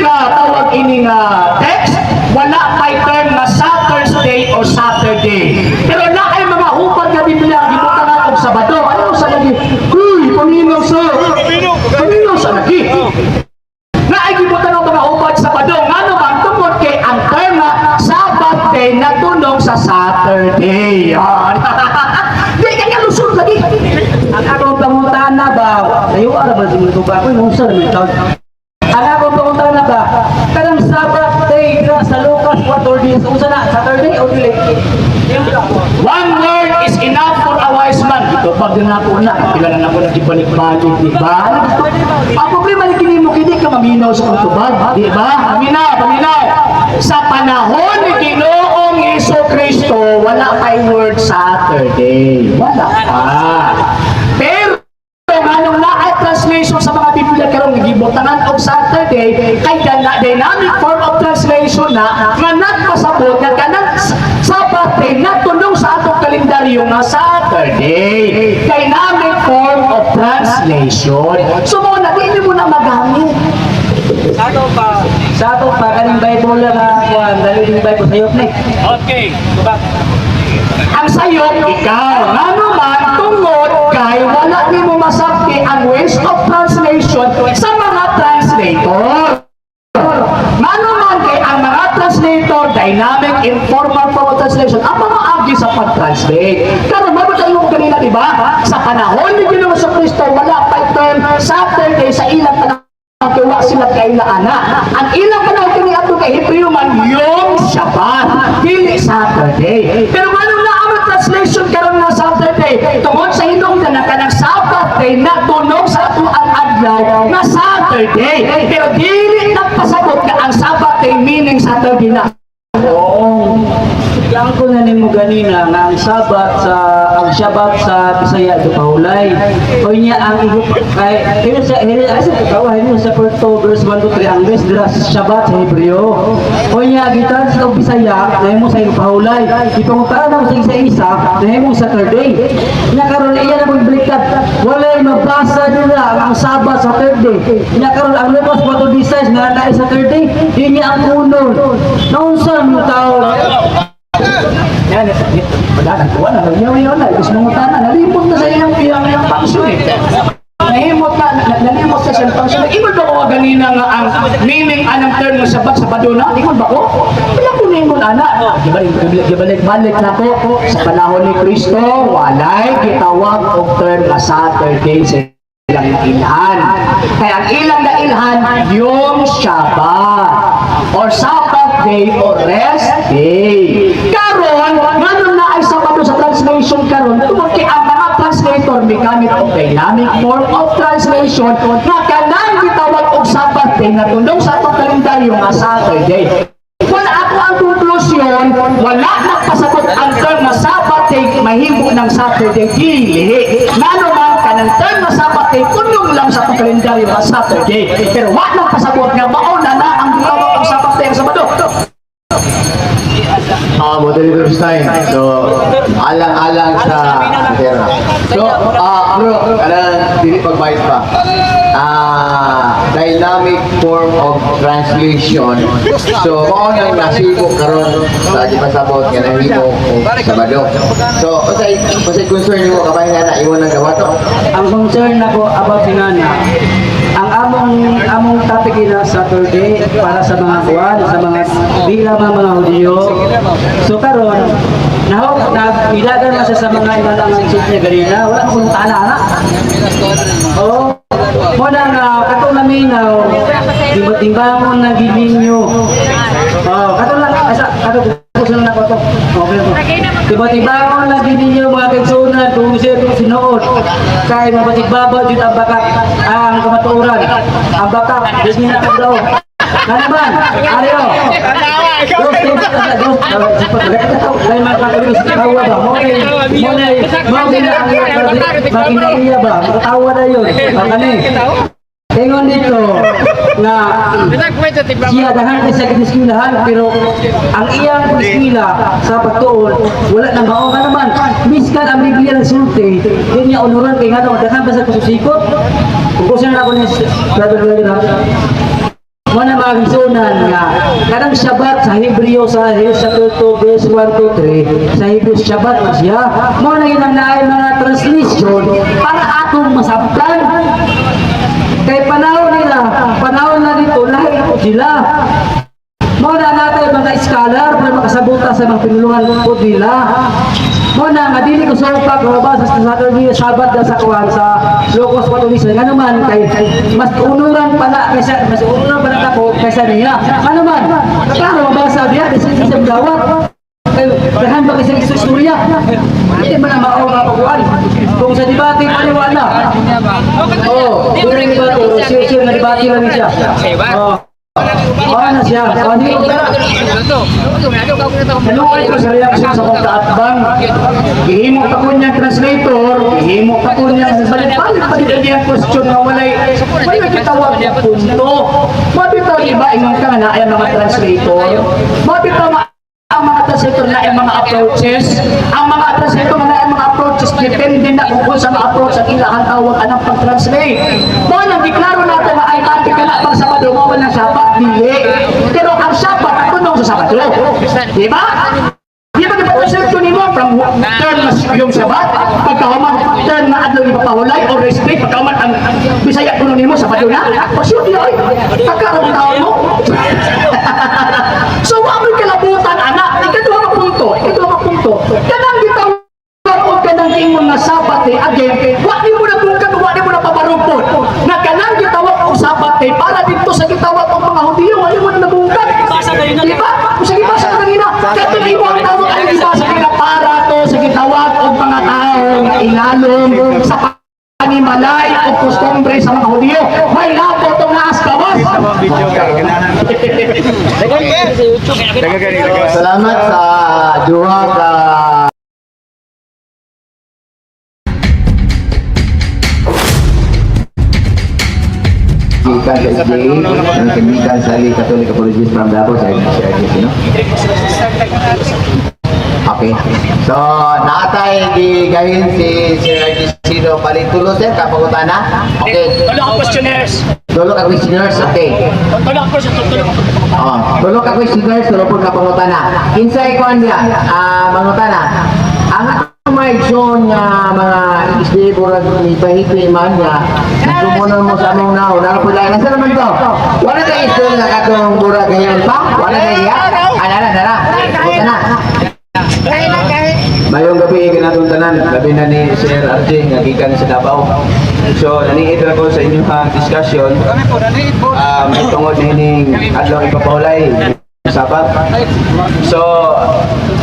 na tawag ini nga text, wala may term na Saturday o Saturday. Pero na ay mga hupad na Biblia, gibutan na og Sabado. Ano sa lagi? Uy, paminaw sa lagi. Na ay gibutan ng mga hupad sa Sabado. Nga naman, tungkol kay ang term na Sabbath day na tunong sa Saturday. Yan. Di ka kalusot lagi. Ang akong pangutana ba, tayo araw ba simulo ba ako, yung usar may tawag. Ang akong pangutana ba, kanang Sabbath day na sa Lucas 4:46, usa na, Saturday o dili? One word is enough for a wise man. Ito pag din ako na, pila na ako nagibalik-balik, di ba? Ang problema ni kini mo, hindi ka maminaw sa kutubag, di ba? Paminaw. Sa panahon ni Ginoong Jesucristo, wala kay word Saturday. Wala pa. Pero, anong na translation sa mga Biblia karong nagibutangan og Saturday, kay dynamic form of translation na nga nagpasabot nga kanang Sabbath day na tunong sa atong kalendaryo nga Saturday. Dynamic form of translation. So mo na di mo na magamit. Sa ato pa, kaning Bible na kuhan, dali yung Bible sa Yopnik. Okay. Diba? Ang sayop ikaw nga naman tungod kay wala nimo masabti ang ways of translation sa mga translator. Nga naman kay ang mga translator dynamic informal form of translation ang mga agi sa pag-translate. Karon mabutay mo kanina di ba? Sa panahon ni Ginoong Kristo wala pa term Saturday sa ilang panahon kaya sila kailaana. Ang ilang panahon kini ato kay Hebreo man Yom Shabbat, dili Saturday. Pero ano na ang translation karon nga Saturday? Tungod sa Hinong na kanang Sabbath day na tunog sa ato ang adlaw nga Saturday. Pero dili nagpasabot ka ang Sabbath day meaning Saturday na. Yang ko na nimo ganina nga ang Shabbat sa Bisaya do Paulay. O niya ang igup kay sa Porto verse 1 to 3 ang best dira sa Shabbat sa Hebreo. O niya gitan sa Bisaya na mo sa Paulay. Ipangutana na mo sa isa-isa na mo Saturday. Nya karon iya na magbaliktad. Wala mabasa nila ang Sabbath sa Saturday. Nya karon ang Lucas 4:16 na naay Saturday. Di niya ang unod. Naunsa mo tao? Yan, padagan ko na yun na gusto mo tana nalimot na sa iyang function eh. Nalimot sa siyang function. Imod ba ko ganina nga ang meaning anang term ng Sabat sa Paduna? Imod ba ko? Wala ko na imod ana. Gibalik-balik na ko sa panahon ni Kristo, walay gitawag og term na Saturday sa ilang ilhan. Kaya ang ilang na ilhan, Yom Shabbat or Sabbath day or rest day. Karon, ngayon na ay Sabado sa translation karon, tungkol kay ang mga translator may gamit og dynamic form of translation na kanang gitawag og Sabbath day na tundong sa atong kalendaryo nga Saturday. Kung ako ang konklusyon, wala nagpasagot ang term na Sabate mahimo ng Saturday dili. Ngano man kanang term na Sabate kunyong lang sa kalendaryo ng Saturday. Pero wala nagpasagot nga mauna na ang gitawag ng Sabate ang Sabado. Moderator's time. So, alang-alang sa pera. So, bro, dili pagbayad pa. Dynamic form of translation. So, kung ang nasibo karon sa gipasabot nga nahimo og Sabado. So, usay concern mo kabay nga na iwan ang gawa to. Ang concern ako about sinana, ang among topic ina Saturday para sa mga kuwan, sa mga bilang mga Hudyo. So karon ilagan na siya sa mga imalangan niya ganina, wala akong taana. Oo. Mo na nga katong naminaw, timbangon na gilinyo. Oh, katong lang katong kusun na ko to. Okay. Tiba-tiba na gininyo mga kaigsunan kung siya itong sinuod. Kaya mabatigbabaw dito ang bakak, ang kamaturan. Ang bakak, hindi na daw. Nanaman, Aryo. Dos tips ka sa dos. Kaya magkakaroon sa tawa ba? Mawin na ang makinaiya ba? Makatawa na yun. Makani. Tingon dito na siya dahan kay sa kiniskilahan pero ang iyang kiniskwila sa pagtuon wala nang mao nga naman miskan ang Biblia ng sulti din niya onuran kay ngano dahan ba sa kususikot kung kusin na ako ni brother na Mana mga kisunan nga kadang Shabbat sa Hebreo sa chapter 2 verse 1 to 3 sa Hebreo Shabbat na siya mo na ginanaay mga translation para atong masabtan kay panahon na dito, lahi po sila. Muna natin mga scholar para makasabuta sa mga pinulungan po nila. Muna nga, dili ko sumpa kung ba sa Saturday, Sabat na sa kuwan sa Locos Patulisan. Nga naman, mas unuran pala, mas unuran pala ako kaysa niya. Ano man, klaro, mabasa niya, isang gawat. Dahan ba kasi sa Surya? Hindi ba na makakuha? Kung sa debate paniwala. Oo, during debate, siya na debate lang siya. Oo. Na siya. Naluoy ko sa reaction sa kong kaatbang. Gihimo pa ko niyang translator, gihimo pa ko niyang balik-balik pa dito niyang question na walay kitawag na punto. Mabitaw iba, ingon ka na ay mga translator. Mabitaw ang mga translator na ang mga approaches, depende na kung sa mga approach ang ilang tawag anang pag-translate. Mo nang deklaro natin na ay ati ka na pang Sabado mo ng Sabat, dili. Pero ang Sabat, ako nung sa Sabado. Di ba? Di ba nipag-translate ko nimo from turn na yung Sabat, pagkahuman turn na adlaw ipapahulay o restrict, pagkahuman ang Bisaya ko nimo Sabado na? Pasyuti oy, pagkaroon taon mo. So, wamoy kalabutan, anak. Ikaduha ka punto. Kanang gitaw o kanang ingon na Sabate, again, wali mo na bungkan, wali mo na pabarupon. Na kanang gitawag o Sabate, para dito sa gitawag o mga Hudiyo, wali mo na nabungkan. Diba? Kung sige basa ka kanina, katong ibang tawag ang ibasa kanina para to sa gitawag o mga tao na ilalong sa panimalay o kustombre sa mga Hudiyo. May labo itong naas kawas. Salamat sa duha ka gikan sa SDA, ang kamikan sa Catholic Apologies from Davao sa CRGC, no? Okay. So, naatay gigahin si CRGC do palitulo sir kapangutana. Okay. Wala ang questionnaires. Tulo ka questionnaires, okay. Tulo ka questionnaires, tulo po kapangutana. Kinsay ko niya, mangutana. Ang may zone nga mga isliburag ni Pahipi man niya, sumunan mo sa among naon, ano po lang, nasa naman to? Wala ka isyon na katong burag ganyan pa? Wala ka iya? Nara. Puta na. Mayong gabi, ganatong tanan, gabi na ni Sir RJ, nagikan sa Davao. So, naniit ako sa inyong discussion. May tungod nining adlaw ipapahulay. Sabat. So,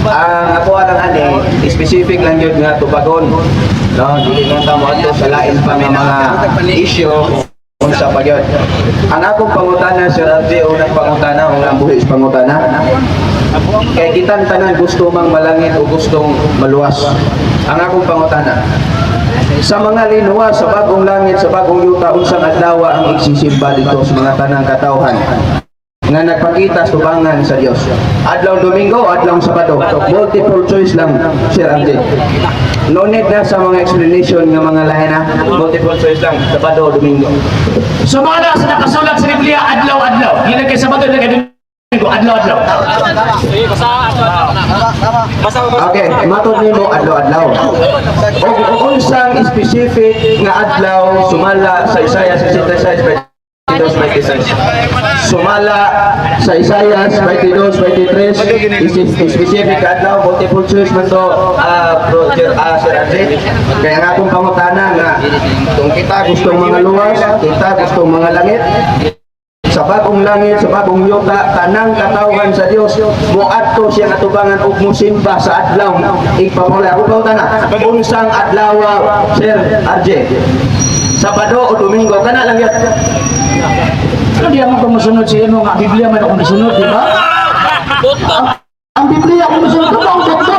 ang ako ang ani, specific lang yun nga tubagon. No, dili lang tamo ato sa lain pa nga mga issue. Kung usa pa gyud. Ang akong pangutana Sir RJ unang pangutana unang buhis pangutana. Kay kitang tanan gusto mang malangit o gustong maluwas. Ang akong pangutana. Sa mga linuwas sa bagong langit sa bagong yuta unsang adlaw ang igsisimba dito sa mga tanang katawhan nga nagpakita subangan sa Dios. Adlaw Domingo, adlaw Sabado. Multiple choice lang, Sir RJ. No need na sa mga explanation ng mga lahi na. Multiple choice lang, Sabado, Domingo. Sumala sa nakasulat sa Biblia, adlaw-adlaw. Hindi na kay Sabado, hindi na kay Domingo, adlaw-adlaw. Sige, basa. Basa. Okay, matod nimo adlaw-adlaw. O unsang specific nga adlaw sumala sa Isaiah 66 sumala sa Isaiah 22, 23 specific adlaw, multiple choice man to Sir RJ. Kaya nga akong pangutana nga kung kita gustong mga luwas, kita gustong mga langit, sa bagong langit, sa bagong yuta, tanang katawhan sa Dios, muadto siya atubangan ug musimba sa adlaw. Ipamula ako pangutana, unsang adlaw Sir RJ? Sabado o Domingo, kana lang yan. Ano di ako masunod siya mo nga Biblia man ako nasunod, di ba? Ang Biblia ako nasunod, ito ang doktor.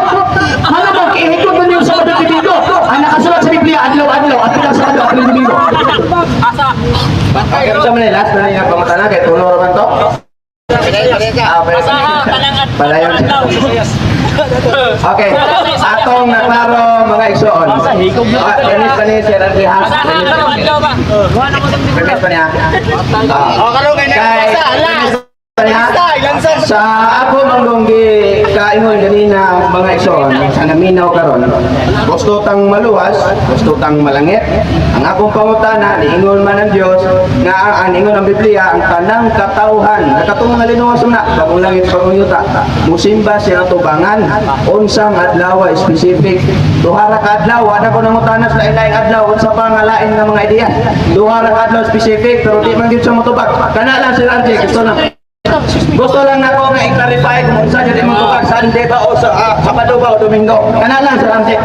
Ano ba, ihigod mo niyo sa Sabado Domingo? Ang nakasulat sa Biblia, adlaw-adlaw, at pinang Sabado at Domingo. Asa. Okay, sa mga last na yung pangutana, kaya tulo naman to. Basa ha, talangan. Palayon siya. Okay, atong naklaro mga igsoon. Permit pa ni Sir RJ ha? Basa ha, ano, adlaw ba? Permit pa niya? Sa ako manggonggi kaingon ganina mga igsoon sa naminaw karon. Gusto tang maluwas, gusto tang malangit. Ang akong pangutana niingon man ang Dios nga ang ingon ang Biblia ang tanang katawhan nakatong nga linuwas na bagong langit bagong yuta. Musimba siya tubangan unsang adlaw specific. Duha ra ka adlaw ana ko nangutana sa lain-lain adlaw unsa pa nga lain nga mga ideya. Duha ra ka adlaw specific pero di man gyud siya motubag. Kana lang Sir RJ gusto na. Gusto lang na ko nga i-clarify kung saan yun mo tubag, Sunday ba o sa Sabado ba o Domingo. Kana lang Sir RJ.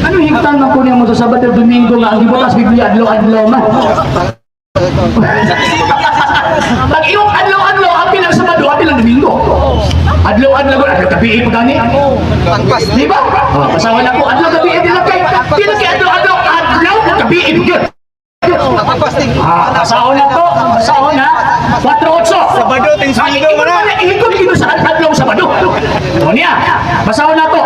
Ano higtan man po niya mo sa Sabado Domingo nga ang gibutas Biblia adlaw-adlaw man. Pag iyong adlaw-adlaw, apil lang Sabado, apil lang Domingo. Adlaw-adlaw, adlaw gabi ko gani. Di ba? Pasawa na ko, adlaw gabi, di lang kay adlaw-adlaw, adlaw gabi, yun. Pasawa na to, pasawa na. 4-8. Sabado, ting Sabado mo na. Ikot dito sa adlaw Sabado. O niya, pasawa na to.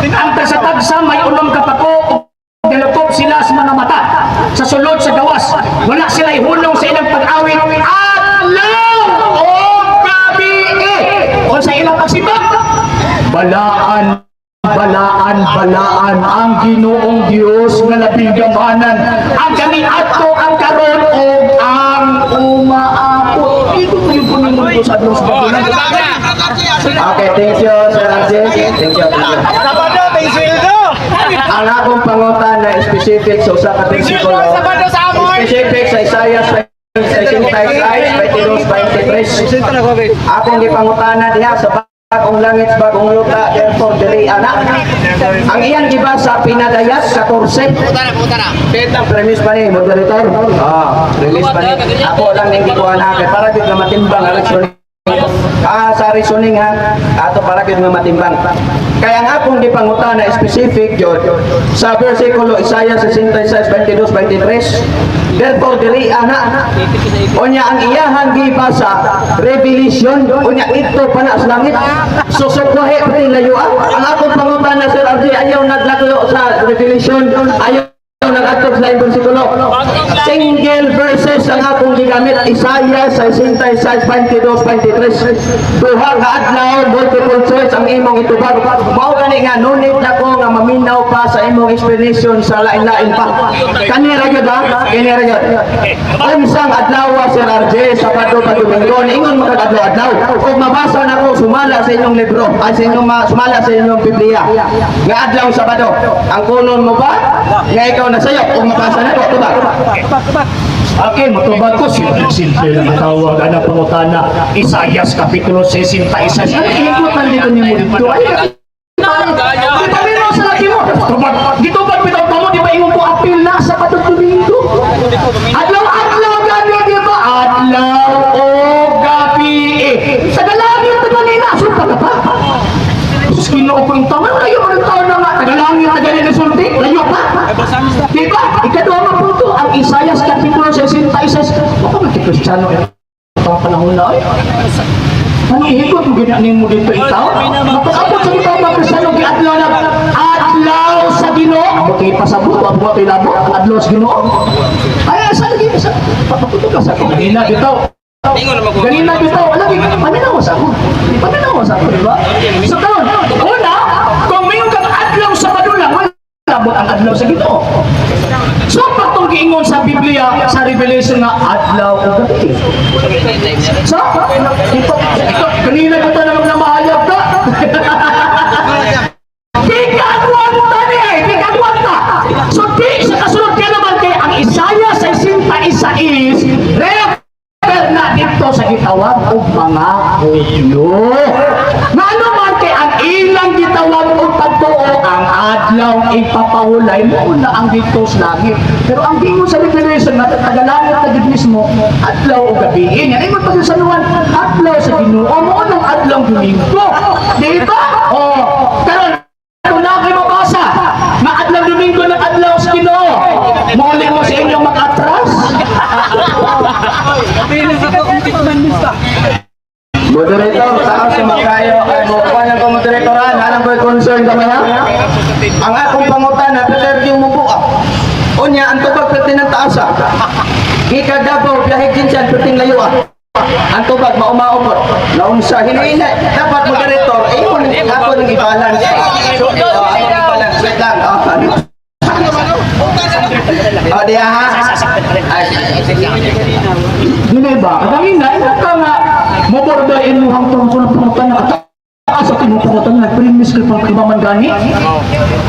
Ang tagsa-tagsa may ulam kapako, nilutop sila sa mga mata. Sa sulod sa gawas, wala sila ihulong sa ilang pag-awit. Adlaw o gabi o sa ilang pagsimba. Balaan ang Ginoong Dios nga labing gamanan ang kami ato ang karon o ang umaabot. Ito po yung punong sa Diyos. Okay, thank you Sir RJ. Thank you. Sabado, ting Sweldo. Ang akong pangutana specific sa usa ka bersikulo. Specific sa Isaiah 66, 22, 23. Akong gipangutana diha sa bagong langit, bagong luta, therefore dili anak. Ang iyang gibasa pinadayas 14. Petang premise pa ni moderator. Release pa ni. Ako lang ning gikuha na kay para gyud nga matimbang ang reasoning. Sa reasoning ha, ato para gyud nga matimbang. Kaya ang akong gipangutana specific jud sa bersikulo Isaiah 66, 22, 23. Therefore dili ana. Unya ang iyahang gibasa Revelation, unya ito pa na sa langit. Susukwahe pati layo. Ang akong pangutana Sir RJ ayaw naglaklo sa Revelation, ayaw nag-atop sa bersikulo. Single verses ang akong gigamit Isaiah 66, 22, 23. Duha ka adlaw, multiple choice ang imong itubag. Mao gani nga nunit na ko nga maminaw pa sa imong explanation sa lain-lain pa. Kanira gyud ha, kanira gyud. Unsang adlaw Sir RJ Sabado pa Domingo ingon makadlaw-adlaw. Ug mabasa na ko sumala sa inyong libro, ay sa inyong sumala sa inyong Biblia. Nga adlaw Sabado. Ang kunon mo ba? Nga ikaw na sayo kung mabasa na ko tubag. Okay, matubag ko, simple lang tawag na pangutana, Isaias Kapitulo 66. Ano ihigutan dito niyo mo dito? Ay, di ba meron sa lagi mo? Gitubag bitaw pa mo, di ba ingon ko apil na sa Sabado Domingo? Adlaw-adlaw Kristiyano itong panahon na ay. Ano ihikot mo ginanin mo dito itaw? Napag-abot sa itaw mga Kristiyano, giadlaw na adlaw sa Ginoo. Okay, pasabot, ang buhat ay labo, adlaw sa Ginoo. Ay, saan lagi? Papakuto ka sa akin. Ganina bitaw. Ganina bitaw. Lagi, paminawas ako. Paminawas ako, di ba? So, karon, una, kung mayroon kang adlaw sa Madula, wala labot ang adlaw sa Ginoo. So, patong giingon sa Biblia, sa Revelation na adlaw o gabi. So, kanina ko na naman na mahayag ka. Di ka agwanta niya eh, di ka agwanta. So, di sa kasunod ka naman kay ang Isaiah 61 is refer na dito sa gitawag o mga Hudyo. Na ano man kay ang ilang gitawag o pagtuo ang adlaw ipapahulay mo na ang dito sa langit. Pero ang gingon sa Revelation na tagalangit na gid mismo adlaw o gabi. Yan ay magpagsanuan adlaw sa Ginoo mo nang adlaw Domingo. Di ba? Oh, pero kung na kayo mabasa na adlaw Domingo ng adlaw sa Ginoo, muli mo sa inyong mag-atras. Moderator, saan sa makayo ay mukuha ng moderatoran, anong ko'y concern ka man ha? Ang akong pangutan na Peter yung mubuak. Unya, ang tubag pertin ng taasa. Ika Davao, biyahe Jinsan, pertin layo ah. Ang tubag, maumaumot. Naunsa, hinihinay. Dapat moderator, yun, ako nang i-balance. Ako nang i-balance. Wait lang. O, di ha? Dili ba? Kanina, ina ka nga mabordain mo ang tungkol ng pangutan na kataas at inupungutan na nag-premise ka pang kibaman gani.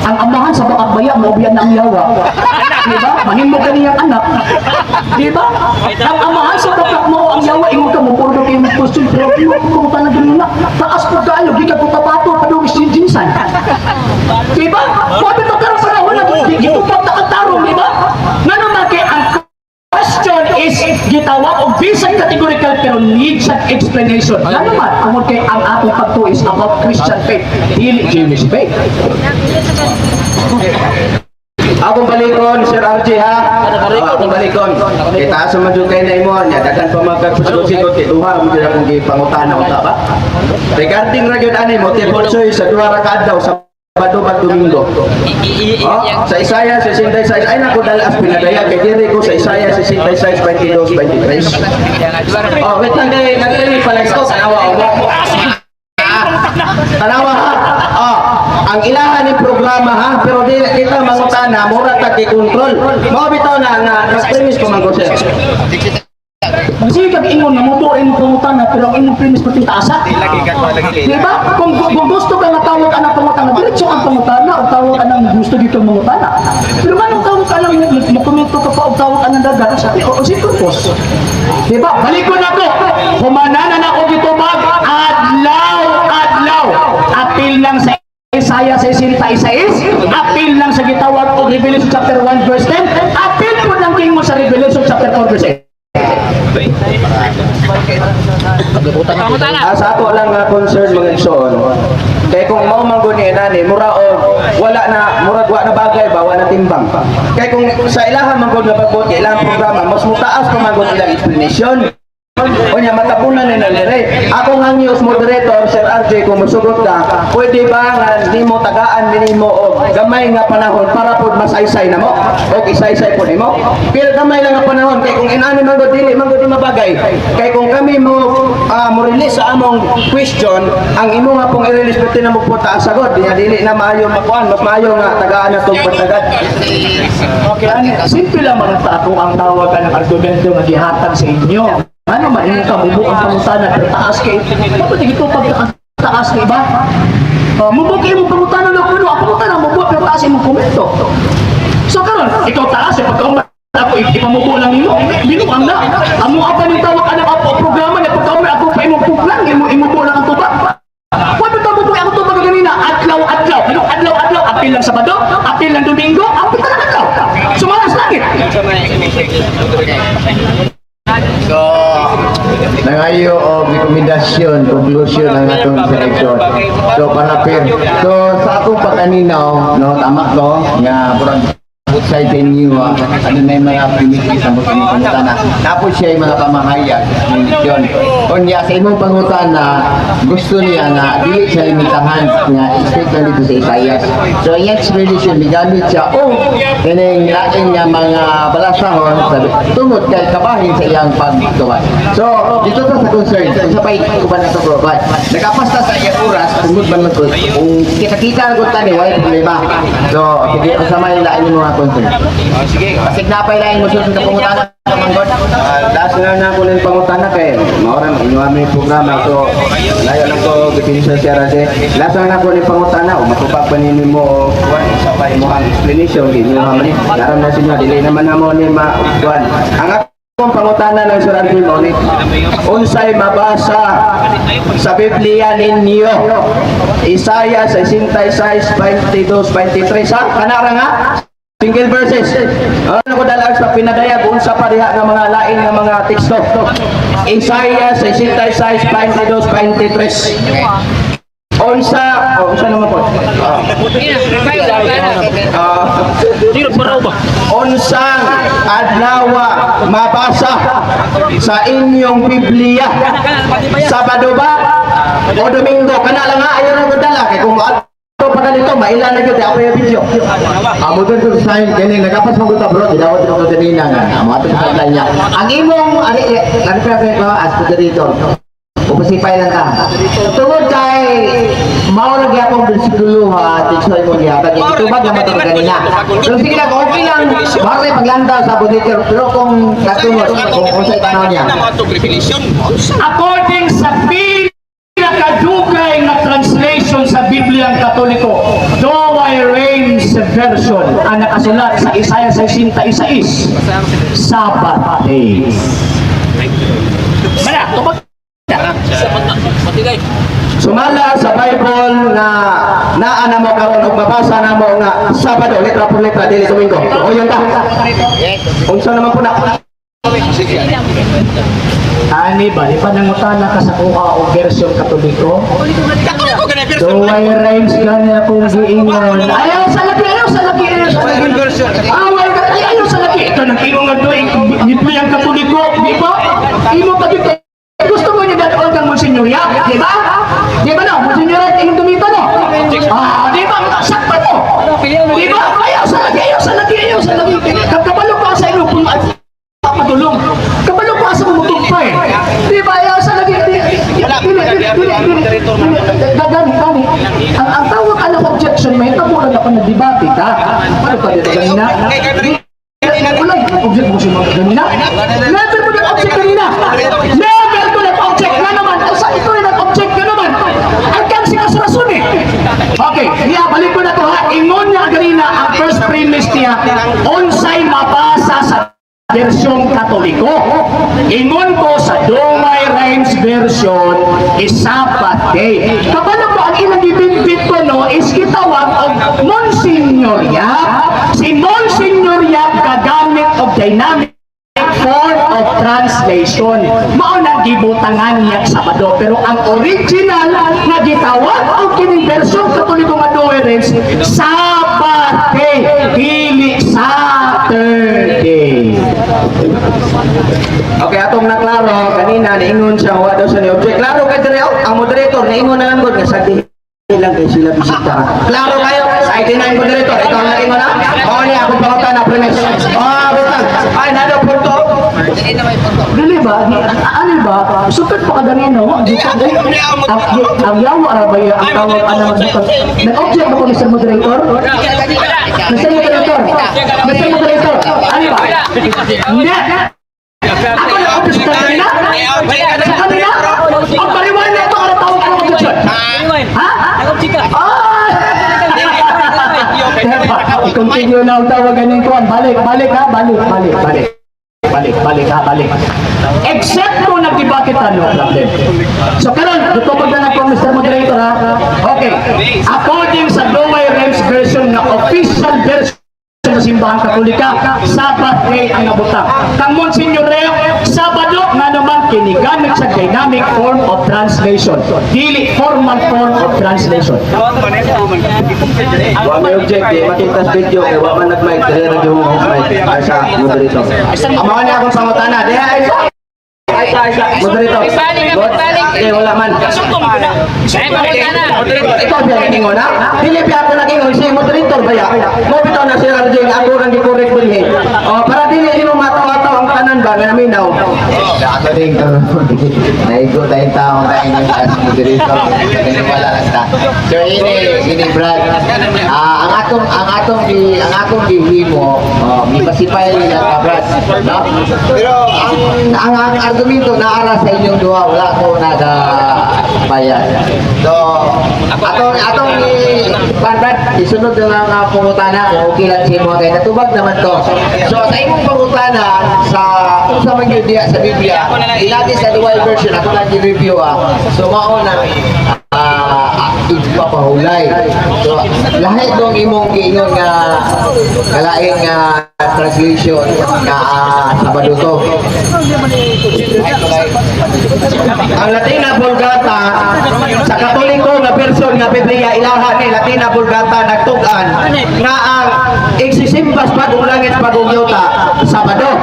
Ang amahan sa bakang baya, maubiyan na ang yawa. Diba? Mahimo ka niyang anak. Diba? Ang amahan sa bakang mo ang yawa, ingon ka mo, puro kayo mag-question, pero inupungutan na ganun na. Taas po kayo, di ka po tapato, padungis jinsan. Diba? Pwede ito karang panahon na, ito pa nakatarong, diba? Nanon kay ang question is gitawag og bisan categorical pero needs an explanation. Ano man, tungod kay ang atong pagtuo is about Christian faith, dili Jewish faith. Akong balikon, Sir RJ ha? Akong balikon. Kita sa madyo kayo na imon, dagan pa magkagpusikot, kituha, mo dyan akong gipangutan na unta ba? Regarding ra gyud ani mo, tipunsoy sa duha ra ka adlaw sa Sabado at Domingo. Sa Isaiah 66, ay naku dalas pinadaya kay diri ko sa Isaiah 66, 22, 23. Oh, wait lang kay nagtili pala ko tanawa mo. Tanawa ha. Oh, ang ilahan ni programa ha, pero di kita mangutana mura ta gi-control. Mao bitaw na nag-premise ko man ko sir. Sige kag ingon na mubuin mo pangutan na pero ang inyong premise pati taasa. Diba? Kung gusto ka matawag ka ng pangutana, diretso ang pangutana o tawag ka ng gusto dito mangutana. Pero manong tawag ka ng makomento ka pa o tawag ka ng dagat, sabi ko, si purpose. Diba? Balikon ako. Humananan ako dito mag adlaw. Apil lang sa Isaiah 66, apil lang sa gitawag o Revelation chapter 1 verse 10, apil po lang king mo sa Revelation chapter 4 verse 8. Sa ako lang nga concern mga igsoon. Kaya kung mao man guni nani mura o wala na murag wa na bagay ba wala na timbang. Kaya kung sa ilahan man gud nga pagbuot ilang programa mas mutaas pa man gud ilang explanation. Unya matapunan ni nalire. Ako nga news moderator Sir RJ kung masugot ka, pwede ba nga nimo tagaan nimo og gamay nga panahon para pod masaysay na mo o isaysay po nimo. Pero gamay lang nga panahon kay kung inani man gud dili man gud mabagay. Kay kung kami mo release sa among question, ang imo nga pong i-release pati na mo po ta sagot, dili na maayo makuan, mas maayo nga tagaan na tong pagtagad. Okay, simple lang man ta ako ang tawag ng argumento nga gihatag sa inyo. Ano man yung kamubo ang pangutana pero taas kay dapat ito pag taas kay ba? Mubo kay mo pangutana na kuno ang pangutana mubo pero taas imong komento. So karon ikaw taas pagka ako ipamubo lang nimo. Binuang na. Amo apa ni tawag anak ako programa na pagka ako pa imong puglang imubo lang ang tubag. Wala ta mo ako tubag ganina adlaw. Ano adlaw apil lang Sabado, apil lang Domingo, apil lang adlaw. Sumalas langit. So, nangayo o rekomendasyon, conclusion ng atong selection. So, palapir. So, sa akong pagkaninaw, no, tama ko, nga, outside sa inyo, ano na yung mga primitive sa mga pangutana. Tapos siya yung mga pamahayag, yun. Kunya sa imong pangutana, gusto niya na dili siya limitahan nga especially dito sa Isaias. So yung explanation, bigamit siya, kining lain nga mga balasahon, sabi, tungod kay kabahin sa iyang pagtuwan. So, dito to sa concern, kung sa pay, ko ba na ito bro, but nakapasta sa iyang oras, tungod ba naman kung kita-kita ang gutani, wala problema. So, sige, kasama yung lain yung mga concern. Sige. Kasi napay lain mo susunod na pangutana sa manggod. Last na ako ng pangutana kay maoran inyong aming programa. So, layo lang ko definition siya kasi. Last na ako ng pangutana, matupag pa ninyo mo sa pay mo ang explanation. Inyo naman, naram na sinyo, dili naman na mo ni ma-kuan. Ang akong pangutana ng surante mo ni unsay mabasa sa Biblia ninyo Isaiah 66, 22, 23 sa kanara nga single verses. Ano ko dalag sa pinadayag unsa pa diha nga mga lain nga mga teksto. Isaiah 66, 22, 23. Unsa naman po? Unsang adlawa mabasa sa inyong Biblia? Sabado ba o Domingo? Kana lang nga ayaw na ko dala kay kung ato pa ganito mailan na gyud ako yung video. Amo din ko sa kini nagapas mo ta bro, dawat mo kanina nga. Amo ato sa kanya. Ang imong ari nagpapay ko as moderator. Upasipay lang ka. Tungod kay maulog yapong bersikulo ha, tiksoy mo niya. Pag ito ba naman ito kanina. Pero sige lang, okay lang. Bakit paglandaw sa buditir. Pero kung katungod, kung sa itanaw niya. According sa pinakadugay na translation sa Bibliang Katoliko, Douay Rheims version, ang nakasulat sa Isaiah 66, Sabbath days. Mala, tubag. Matigay. Sumala sa Bible na naana mo karon og mabasa na mo nga Sabado letra por letra dili Domingo. O yun ta. Unsa naman po na? Ani ba, di pa nangutana ka sa kuha o version Katoliko? Douay Rheims gani akong giingon. Ayaw sa laki, ayaw sa laki, ayaw sa laki. Away ka, ayaw sa laki. Ito nang ingon nga doon, ito yung Katoliko, di ba? Imo pa dito. Gusto mo niyo dati kang monsenyorya, di ba? Di ba no? Monsenyorya, tingin tumita no? Di ba? Sakpan mo. Di ba? Ayaw sa laki, ayaw sa laki, ayaw sa laki. Kapalo pa sa inyo, patulong. Kapalo pa sa mumutog pa eh. Di ba? Ayaw sa laki. Gani. Ang tawag ka ng objection, may tabunan ako na debate ka. Ano pa dito kanina? Wala, object mo siya mga kanina. Never mo nag-object kanina. Never mo nag-object na naman. Sa ito rin nag-object ka naman. Ang kansi ka sa rason eh. Okay, balik ko na to ha. Ingon niya kanina ang first premise niya. Unsay mabasa sa version Katoliko. Ingon ko sa Douay Rheims version is Sabbath day. Kapano po ang ilang ibinbit ko no is kitawag og Monsignoria. Si Monsignoria gagamit og dynamic form of translation. Mao na gibutangan niya Sabado pero ang original na gitawag og kining version Katoliko nga Douay Rheims Sabbath day, dili Saturday. Okay, atong naklaro kanina niingon siya wa daw sa ni object. Klaro kay dire ang moderator niingon na lang gud nga sa lang kay sila bisita. Klaro kayo sa ID9 moderator. Ikaw na ingon na. O niya akong pangutan na premise. Butang. Ay nado punto. Dili ba? Ano ba? Sukat pa kaganino. Ang yawa arabay ang tawag ano magdukot. Nag-object ako Mr. Moderator. Mr. Moderator. Mr. Moderator. Ano ba? Hindi. Ako na-object sa kanina? Sa kanina? Ang pariwan na ito ang tawag ano objection. Ha? I-continue na ang tawagan ng kuwan. Balik ha. Balik ha. Except kung nag-debate ka, no problem. So karon, dito magdanag ko Mr. Moderator ha. Okay. According sa Douay Rheims version na official version sa Simbahang Katolika, Sabbath day ang nabutang. Kang Monsignor Reo, Sabado nga naman kini gamit sa dynamic form of translation, dili formal form of translation. Wa may object, di makita sa video, kaya wa man nag-mic, dali ra yung mic, ay sa moderator. Amahan niya akong pangutana, di ay sa! Moderator. Eh, wala man. Ikaw biya naging una? Dili biya ako naging una, si moderator ba ya? Mo bitaw na si RJ, ako rang di-correct mo niya. O, para dili mo mataw-ataw ang kanan ba, na minaw. Ako din ko. Naigo tayong tao tayo ng as moderator. Wala na sa. So ini Brad. Ang atong gihimo, mi pasipay nila ka Brad. No? Pero ang argumento naara sa inyong duha, wala ko nada bayan. So atong Brad, isunod na nga pangutana kung okay lang sa imo kay natubag naman to. So sa imong pangutana sa unsa man gyud diha sa Biblia, ilagi sa dual version ako lang i-review So mao na ipapahulay. So lahat dong imong giingon nga kalaing translation nga Sabado to. Ang Latina Vulgata sa Katoliko nga version nga Biblia ilaha ni Latina Vulgata nagtugan nga ang eksisimbas pagong langit pagong yuta Sabado.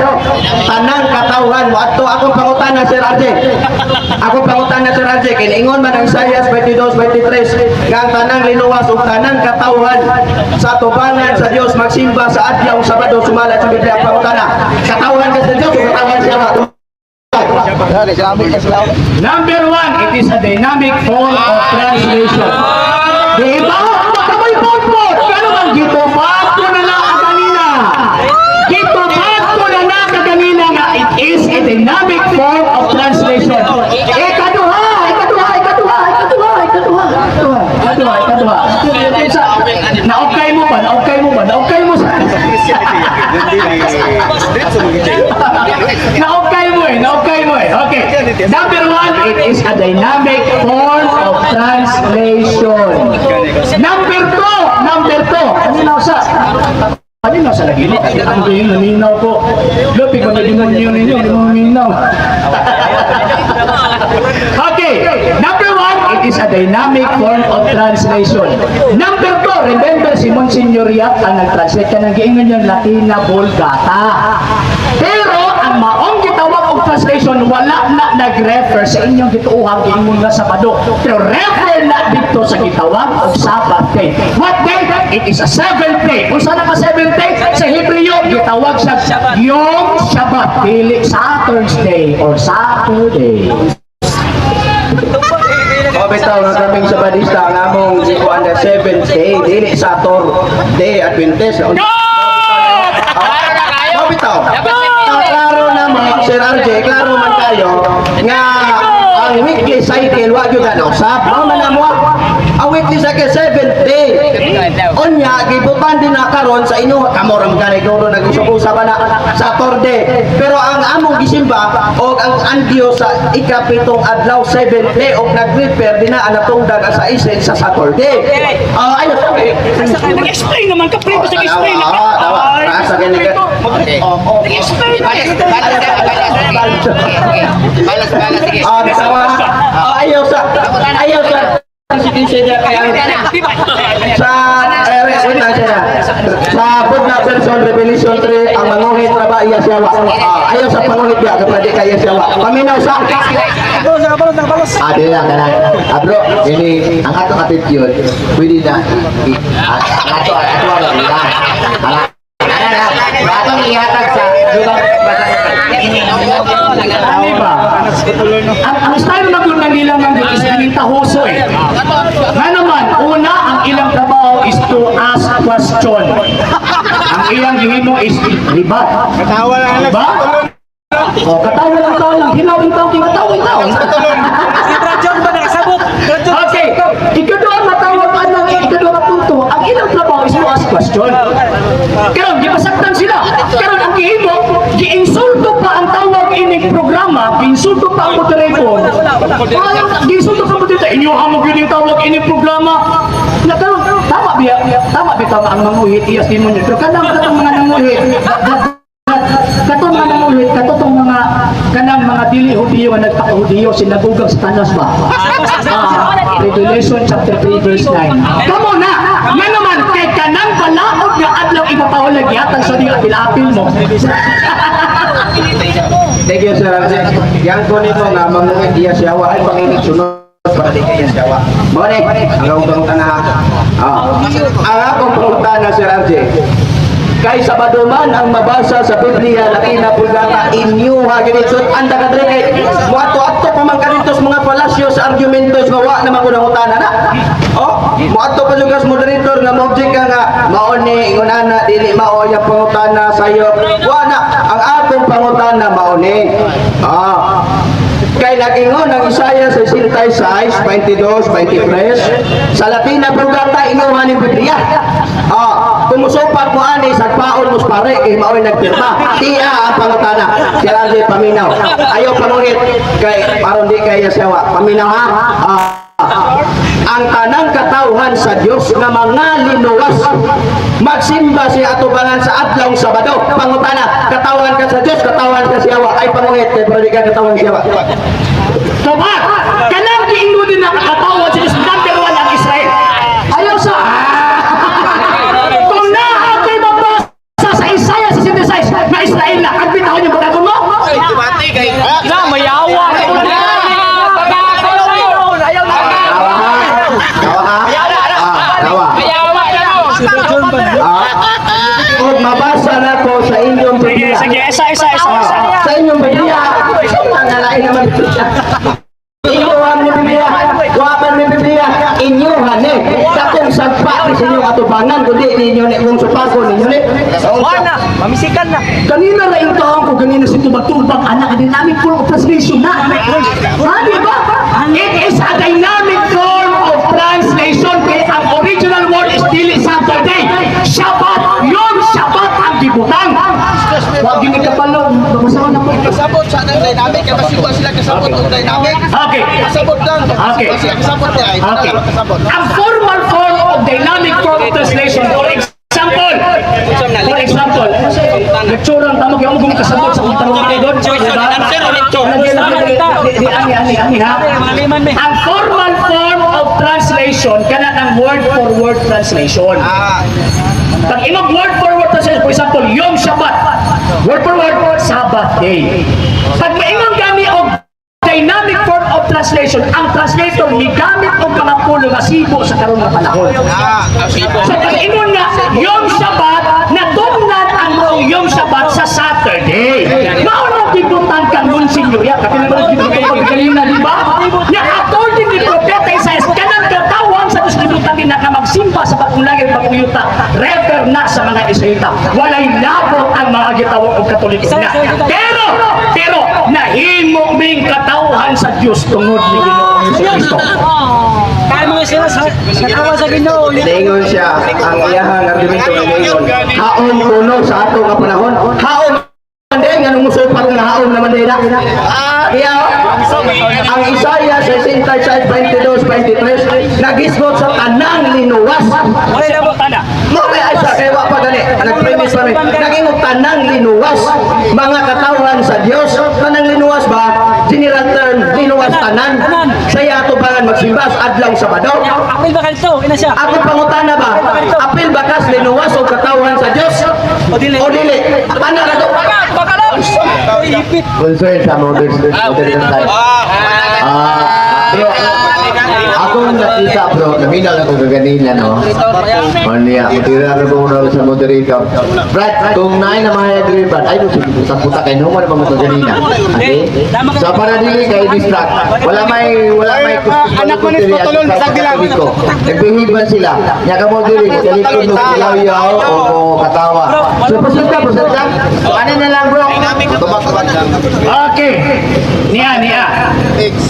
Tanang katawhan mo adto akong pangutana Sir RJ. Akong pangutana Sir RJ kay ingon man ang Isaiah 22:23 nga ang tanang linuwas ug tanang katawhan sa tubangan sa Dios magsimba sa adlaw Sabado sumala sa Biblia ang pangutana. Katawhan ka sa Dios ug katawhan siya ba? Number one, it is a dynamic form of translation. Diba? Baka may port-port. Pero ang gitubad ko na lang kanina. Gitubad ko na lang kanina nga it is a dynamic form of translation. Ikaduha. Naukay mo ba? Naukay mo sa... Naukay mo eh. Okay. Number one, it is a dynamic form of translation. Number two. Kanina sa lagi mo. Ang gayon, naminaw po. Lupig mo na demonyo ninyo, hindi mo minaw. Okay. Number one, it is a dynamic form of translation. Number two, remember si Monsignor Yap ang nag-translate ka ng giingon yung Latina Vulgata. Pero ang maong gitawag og translation wala na nag-refer sa inyong gituuhang giingon nga Sabado. Pero refer na dito sa gitawag og Sabbath day. What day? It is a seventh day. Kung saan ka seventh day? Sa Hebreo gitawag sa Yom Shabbat, dili Saturday or Saturday. O bitaw ng kaming Sabadista ang among gikuan na 7th day, dili Saturday Adventist. O bitaw. Klaro na mga Sir RJ, klaro man kayo nga ang weekly cycle wa gyud na usab. Mao man amo. Ang weekly cycle 7th day. Unya gibutan din na karon sa inyo kamo ram gani guro nag-usap-usap na Saturday. Pero ang among gisimba og ang andiyo sa ikapitong adlaw 7th day og nag-prepare din na anatong daga sa isen sa Saturday. Ayos. Nag-explain naman ka, pre. Basta nag-explain na ka. Sa ganito. Nag-explain na ka. Ayaw sa siya kaya sa book na version Revelation 3 ang manguhit na ba iya siya ayaw sa panguhit biya kapag kaya siya paminaw sa Ate lang kana. Bro, ini ang atong attitude pwede na ang ato lang lang. Atong ihatag sa lugar Ano ba? Ang style na kung nanilang ng is tahoso eh. Nga naman, una, ang ilang trabaho is to ask question. Ang ilang gihimo is ribat. Katawa lang. Diba? O, katawa lang. Hinawin tao, katawa. Si Trajon ba nakasabot? Okay, ikaduha matawag ang ikaduha punto. Ang ilang trabaho is to ask question. Karon, gipasaktan sila. Karon, ang gihimo, giinsulto pa ang tawag ining programa, giinsulto pa ang moderator. Giinsulto pa ang moderator. Inyuha mo yun yung tawag ining programa. Na karon, tama biya ang manguhit, iyas din mo nyo. Pero katong mga nanguhit, katong mga mga dili Hudiyo nga nagpaka-Hudiyo sinagugang sa tanas ba? Revelation chapter 3 verse 9. Kamo na! Nga naman, kay kanang balaod nga adlaw ipapahulag yatan sa di apil-apil mo. Thank you, Sir Arce. Yang ko nito nga mangungit iya siyawa ay panginig sunod para di kaya siyawa. Mone, ang akong na ha. Ang akong pangutana, Sir Arce. Kay Sabado man ang mabasa sa Biblia laki na pulgata inyo ha ginitsot anda kadre kay muadto-adto pa man kanitos mga palasyo sa argumentos nga wa naman kunang utana na. Oh, muadto pa jugas moderator nga object nga mao ni ingonana dili mao yang pangutana sayo. Wa na ang akong pangutana mao ni. Kay nagingon ang Isaiah 66, 22, 23 sa Latina pulgata inuha ni Biblia. Kumusupat mo ani sa paon mo pare kay maoy nagpirma. Tiya ang pangutana. Sila di paminaw. Ayaw panungit kay aron di kaya siyawa. Paminaw ha. Ang tanang katawhan sa Dios nga mga linuwas magsimba siya atubangan sa adlaw Sabado. Pangutana, katawhan ka sa Dios, katawhan ka siyawa. Ay panungit kay pwede ka katawhan siyawa. Tobat! Kanang giingon din na katawhan sa Diyos number 1 ang Israel. Ayaw sa kung naakay mabasa sa Isaiah 66 na Israel na ang bitahon yung pagkakon mo? Na, mayawa. Kung mabasa na ko sa inyong Biblia. Isa. Sa inyong Biblia. Nangalain naman Biblia. Inyuhan ni Biblia. Wapan ni Biblia. Inyuhan eh. Sa kung sagpa ni sa inyong atubangan. Kundi ninyo ni kung supako ninyo ni. Wana, mamisikan na. Kanina na yung taong ko, kanina si Tubag-Tubag, anak, dynamic form of translation na. Ha, di ba? It is a dynamic form of translation kaya ang original word is dili Saturday. Shabbat, yun, Shabbat ang gibutang. Huwag yun ikapalo, masawa na po. Kasabot sa nang dynamic, kasi ba sila kasabot ng dynamic? Okay. Kasabot lang. Okay. Kasi kasabot niya, ay Okay. kasabot. Ang formal form of dynamic form of translation, for example, lecturang tamo kaya mo kasabot sa kung tanong kayo doon. Ang formal form of translation, kana ng word for word translation. Pag imong word for word translation, for example, Yom Shabbat, word for word, Sabbath day. Pag maimong gami og dynamic form of translation, ang translator migamit og mga pulo nga sibo sa karon nga panahon. So pag ingon nga Yom Shabbat, natungnan ang Yom Shabbat sa Saturday. Mao na gibutan kang Monsignor, kapila mo dito pagkalina, di ba? Na according ni Propeta Isaiah, kanang katawang sa Diyos gibutan din na magsimba sa pagulagay paguyuta, refer na sa mga Israelita. Walay labot ang mga gitawag og Katoliko na. Pero nahimo ming katawhan sa Diyos tungod ni Ginoong Jesucristo. Kaya mga sila sa katawan sa Ginoo. Ningon siya ang iyahang argumento ng ningon. Haon kuno sa ato nga panahon. Haon hindi nga nung musupat nga haon naman nila. Kaya ang Isaiah 66, 22, 23 nagisgot sa tanang linuwas. Wala na mo tana. No, kaya isa kaya wa pa gani. Nag-premise pa rin. Naging tanang linuwas. Mga katawhan sa Diyos. Tanang linuwas ba? General term, linuwas tanan. Saya atubangan magsimba sa adlaw Sabado. Apil ba kalito? Ina siya. Ako pangutana ba? Apil bakas linuwas o katawhan sa Diyos? O dili. O dili? Paano na to? Baka lang. Ipit. Concern sa modern side. Bro, akong nakita bro, naminaw na ko kaganina, no? Mania, matira na ko muna sa moderator. Brad, kung naay na mga agree, ay mo sa puta kayo, nung ano ba mo kaganina? Okay? So para dili kayo distract. Wala may Anak mo ni Potolon, sa dilang. Nagbihiban sila. Nya ka mo dili, kalikod mo kilaw-yaw o katawa. So pasod ka. Ano na lang bro? Okay. Niya.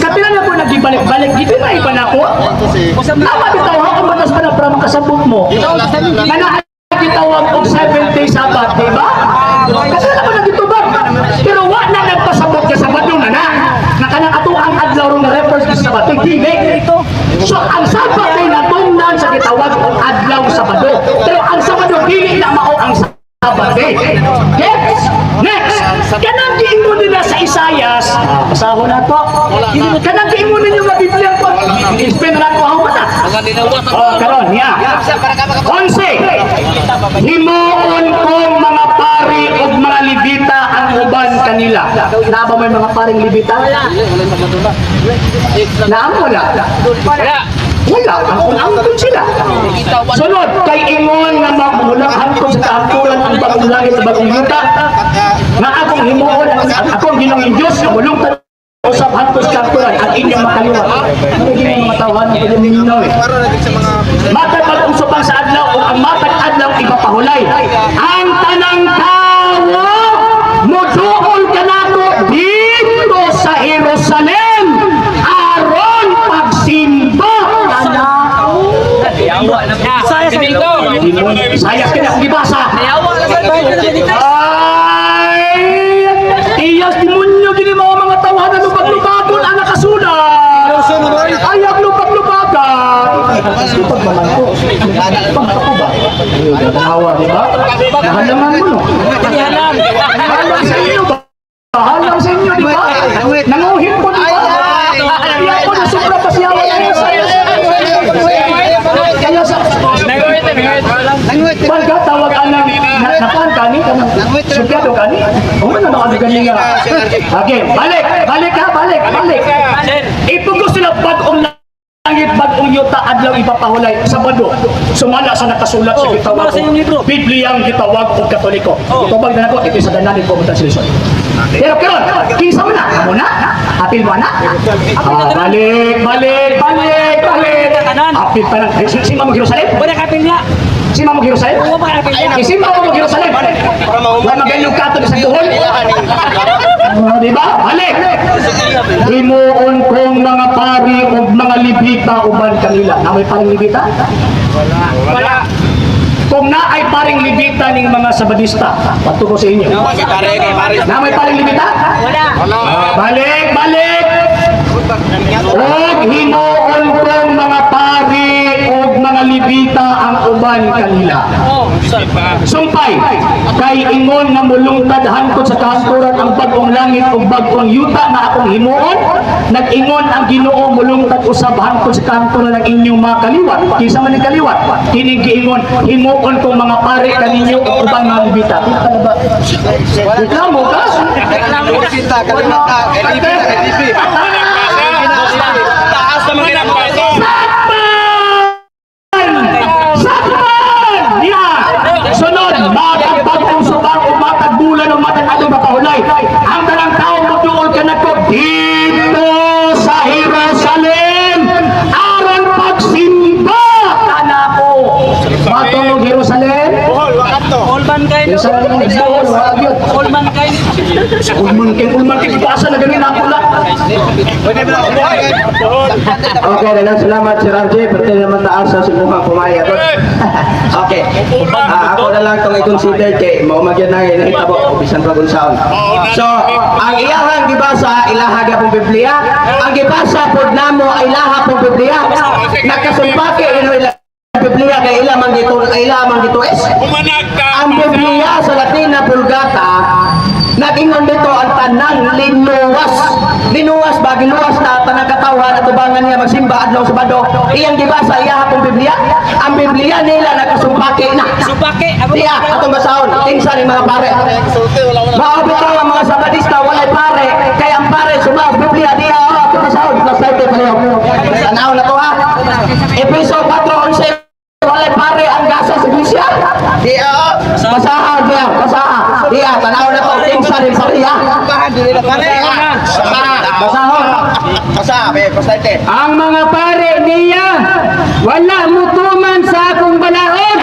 Kapila na po nagibalik-balik, dito na iba na po. Tama bitaw, ako matas pa na para makasabot mo. Kana gitawag og 7 days Sabbath, di ba? Kasi na po nagitubag. Pero wa na nagpasabot ka Sabado na na. Kanang ato ang adlaw ron na refers sa Sabado, dili. So ang Sabbath ay natungnan sa gitawag og adlaw Sabado. Pero ang Sabado dili na mao ang Sabbath day. Yes. Next. Kanang giingon nila sa Visayas, pasahon na to. Kanang mo ninyo nga Biblia ko. Explain na ko ako na. Oh, karon niya. 11. Himuon kong mga pari ug mga libita ang uban kanila. Na ba may mga paring libita? Naamo wala. Wala, ang sila. Sunod, kay ingon nga magmulang hangtod sa kaangkulan ang bagong langit sa bagong yuta, nga akong himuon, akong ginawin Diyos, na mulungtad usap hangtod sa kaangkulan, ang inyong makaliwat. Hindi yung mga tawahan ng pwede mininaw eh. Matag mag-usupang sa adlaw, o ang matag adlaw ipapahulay. Ang tanang tao, muduol ka nato dito sa Jerusalem, aron pagsimba. Saya sa dito. Sayas ka na kung ibasa. Ay! Iyas demonyo gini mga tawanan lupag-lupagon ang nakasulat. Ayag lupag-lupagan. Lupag naman ko. Lupag ako ba? Nahawa, di ba? Nahalangan mo, no? Nahalang sa inyo ba? Nahalang sa inyo, di ba? Nanguhin ko, di ba? Kaya ko na sobra pasyawan na yun. Kaya sa... Pagka tawag anang napaan kani, subyado kani, o man naman ano kani nga. Okay, balik. Ipugos sila bagong langit, bagong yuta, adlaw ipapahulay sa bando. Sumala sa nakasulat sa gitawag ko. Bibliang gitawag o Katoliko. Itubag na ako, ito sa dananin ko mong translation. Pero karon, kinsa mo na? Amo na? Apil mo na? Balik. Apil pa na. Si Mamo Jerusalem? Wala kapil niya. Si Mamo Jerusalem? Oo, baka kapil niya. Si Mamo Jerusalem? Wala maganyong kato sa duhol? Di ba? Balik! Himuon kong mga pari o mga libita uban kanila. Na may paring libita? Wala. Kung na ay paring libita ng mga sabadista, pato ko sa inyo. Na may paring libita? Wala. Balik! Og himuon kong mga pari o mga libita ang uban kanila. Sumpay, kay ingon nga mulungtad hangtod sa kahanturan ang bagong langit o bagong yuta na akong himuon, nag-ingon ang Ginoo mulungtad usab hangtod sa kahanturan ng inyong mga kaliwat. Kinsa man ang kaliwat? Kining giingon, himuon kong mga pari kaninyo o ubang mga libita. Reklamo ka? Sunod, matag-bagong subang o matag-bulan o matag-adong mapahulay. Ang talang tao magduol ka na ko dito sa Jerusalem aron pagsimba kana ko. Matulog Jerusalem? All mankind. All mankind. Ulman kay ibasa na ganin ako lang. Okay, dalang salamat si Ramji. Berarti naman taas sa sumuhang pumaya. Okay. Ako na lang itong i-consider kay mau magyan na hinahitabo o bisan pa kung saan. So, ang iyahang gibasa, ilaha pong Biblia. Ang gibasa pod namo, ilaha pong Biblia. Nakasumpake, ilaha Biblia kay ilamang dito es. Ang Biblia sa Latin na Vulgata, nag-ingon dito ang tanang linuwas ba giluwas na tanang katawan at ubangan niya magsimba adlaw sa bado. Iyang gibasa iya hapong Biblia. Ang Biblia nila nakasumpake na. Supake. Iya atong basahon. Kinsa ni mga pare. Maabot ang mga sabadista walay pare kay ang pare sumas Biblia diya atong basahon. Nasayte pa niyo. Tanaw na to ha. Episo 4:11 walay pare ang gasa sa iglesia. Diya basahan diya, basahan. Diya tanaw na to kinsa ni pariya. Basahon. Ang mga pare niya, wala mutuman sa akong balahon.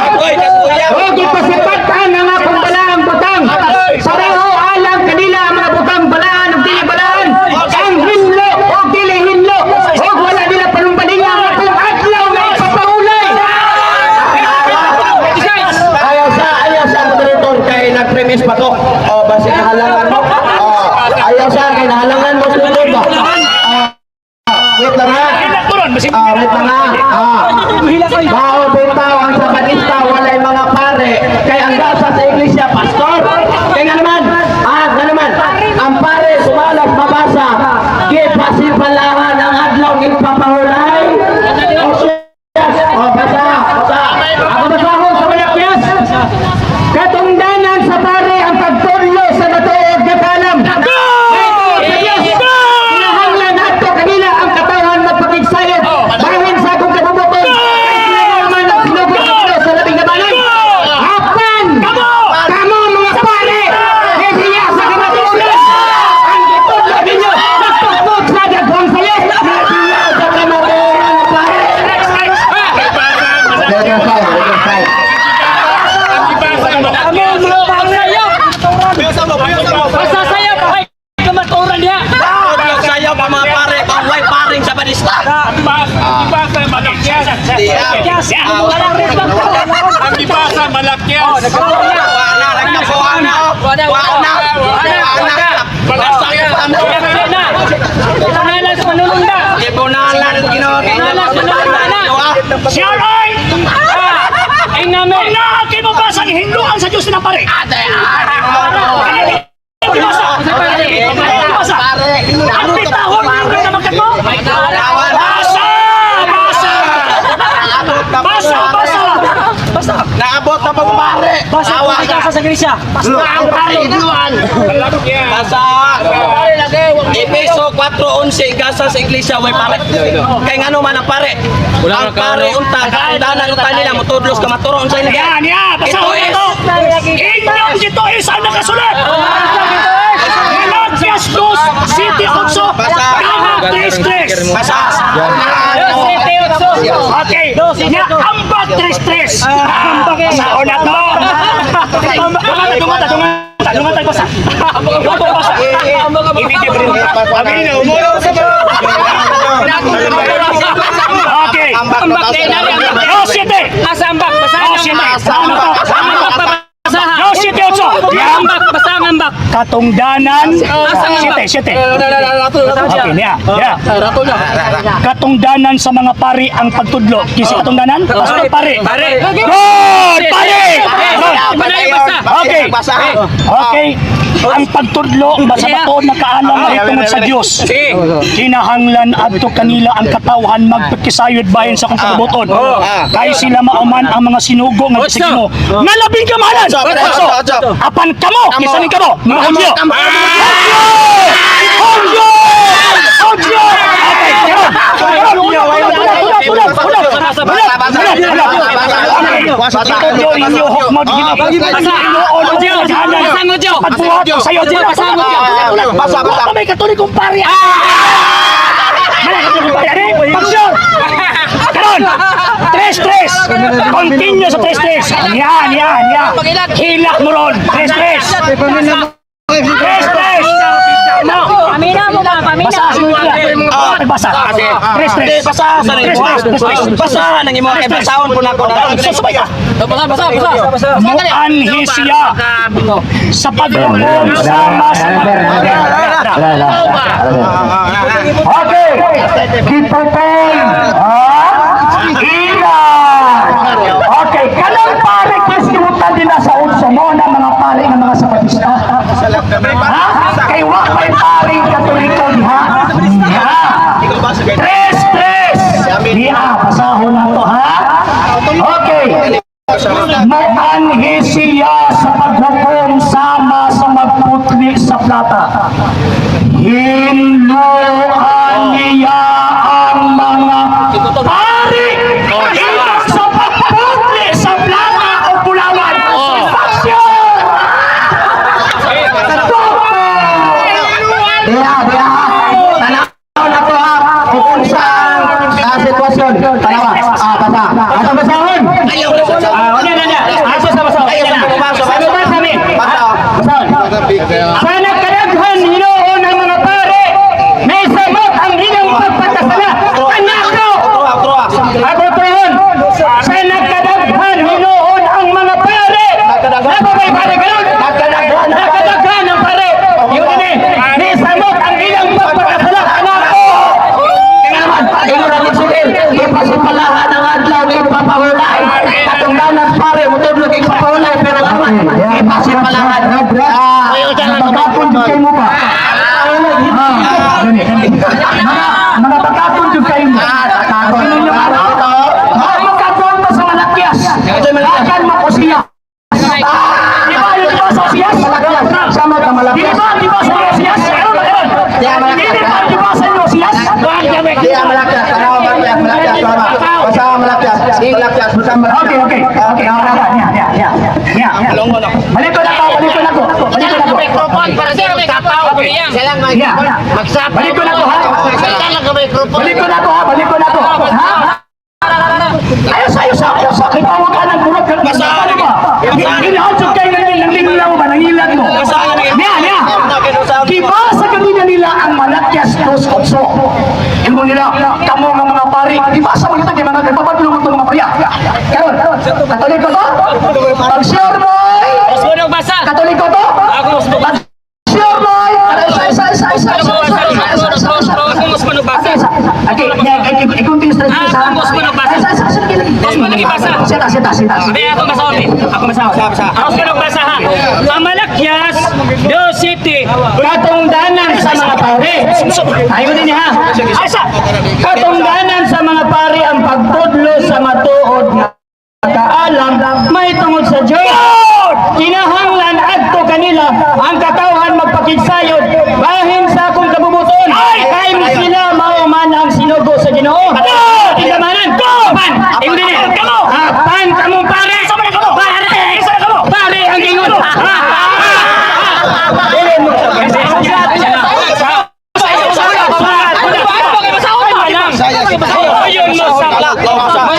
O gipasipatan ang akong balahang butang. Pareho alam kanila ang mga butang balahan o dili balahan. Ang hinlo o dili hinlo. O wala nila panumbalinga ang akong adlaw na ipapahulay. Ayaw sa moderator kay nag-premise pa to. O basi kahalangan mo. Ayaw sa kay nahalangan mo sunod ba? Wait lang ha. Wait lang ha. Bao bitaw ang sabadista walay mga pare kay ang gasa sa iglesia pastor. Kaya nga naman, ang pare sumala Ang ibasa malakyas. Siyaray! Ay namin! Kung naaki mo ba sa hinduan sa Diyos na pare? Basa! Ang pitahon mo na naman mo? Basa! Basa! Basa! Naabot na pag pare. Basa ko sa iglesia. Ang pare duan. Basa. Epeso 4:11 gasa sa iglesia way pare. Kay ngano man ang pare? Ang pare unta kaundanan unta nila motudlos ka maturo unsay nila. Yan, yan! Basa ko ito! Inyong dito is ang nakasulat! Malakyas 2, City 8, Kama 3-3! Basa. Okay, ya ambak 3-3. Ambak sa una to. Tungan tayo basa. Okay. Ambak din namin. Oh, siete. Asa ambak? Basahan Oh, ang siete. ambak. Basahan. Oh, siete, ocho. Yan. Ambak, basahan ambak. Katungdanan. Asang ambak? Siete. Okay, niya. Yeah. Katungdanan sa mga pari ang pagtudlo. Kisi katungdanan? Basta pari. Pare. Good! Pari! Panay basa. Okay. Okay. Ang pagtudlo basa bato nakaalam mahitungod sa Dios. Kinahanglan adto kanila ang katawhan magpakisayod bahin sa kung pagbuton. Kay sila mauman ang mga sinugo nga sa Ginoo. Nga labing kamahalan. So, apan kamo, kisanin kamo. Mga hudyo. Hudyo! Hudyo! Okay, may katuloy kong pari. Pagsyon! Karon! 3-3! Continue sa 3-3! Yan! Hilak mo ron! 3-3! 3-3! Pamina mo ba? Pamina. Basa! 3-3! Basahan ang imong kay basahon po nako na. Susubay ka! Basa. Muanhi siya sa paghukom sama sa okay! Kipupon! Ilan! Okay, kanang pare kisimutan din na sa unso mo na mga pare ng mga sapatista. Ha? Kay wakay pare katoliko diha. Ha? 3-3! Diha, pasahon na to ha? Okay. Muanhi siya sa paghukom sama sa magputli sa plata. Hinluan niya ang mga pari ilang sa pagputli sa plata o pulawan. Pasyon! Dia. Tanaw na to ha. Kung saan sitwasyon. Tanawa. Basa. Asa basahon? Asa sa basahon? Sa nagkaraghan hinoon ang mga pare, may sabot ang inyong pagpatasala. Kanyako! Ako tuon, sa nagkaraghan hinoon ang mga pare, nababay pare ganun? Nagkaraghan ang pare. Yun din may sabot ang inyong pagpatasala. Kanyako! Kaya naman, inuran ng sugil. Ipasipalahan ang adlaw ng ipapahulay. Katungdanan pare, mutudlo kay ipapahulay. Pero naman, ipasipalahan. Magkapon dyan kayo mo pa. Mga takapon dyan kayo mo. Ano yung ano? Magkapon pa sa malakyas. Akan mo ko siya. Di ba yung iba sa siyas? Sama ka malakyas. Di ba sa iyo siyas? Di ba sa iyo siyas? Dia malakyas. Tanaw malakyas. Sama. Basa malakyas. Ing lakyas. Basa malakyas. Okay. Balik ko na ko. Balik ko na ko ha. Ayos sa kitawag ka ng bulag ka. Inahansog kayo ng linglaw ba? Ng ilan mo. Niya. Kibasa kanina nila ang malakyas 2:8. Yung nila, kamo ng mga pari. Kibasa mo nito kay mga kapatulong itong mga pariya. Katoliko to? Pag sure boy! Mas mo nang basa. Katoliko to? Ako mas mo Pag sure boy! Isa. Ako mas mo nang basa. I-continue stress ko sa... Mas mo nang basa. Mas mo nang ibasa. Sita. Hindi, ako masahod eh. Ako masahod. Ako mas mo nang basa ha. Ang Malakyas, Do City, katungdanan sa mga pare. Ayaw din ha. Asa? Katungdanan sa mga pare ang pagtudlo sa matuod na kaalam may tungod sa Diyos. Kinahanglan adto kanila ang katawhan magpakigsayod bahin sa akong kabubuton. Kay sila mauman ang sinugo sa Ginoo. Tigamanan ko! Pan! Hindi niya! Pan! Kamong pare! Pare ang ingon!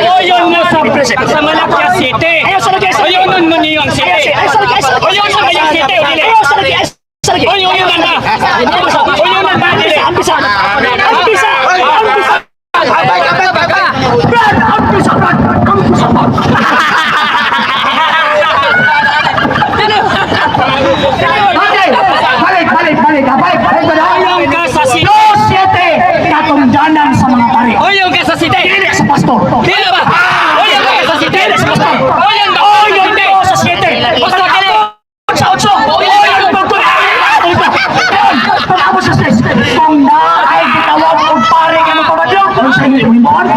Oyon mo sa Malakyas City. Oyonon mo niyo ang city. Oyonon mo yung city. Oyonon na. Oyonon na. Ampisa. Balik. Oyong ka sa city. Katungdanan sa mga pare. Oyong ka sa city. Sa pastor. Dili ba? Oyong ka sa city. Oyong ka sa city. Basta ka na. Sa otso. Oyong pagtulad. Pag-abot sa stress. Kung na ay gitawag ng pare ka ng pamadlong. Ano sa inyo? May basa.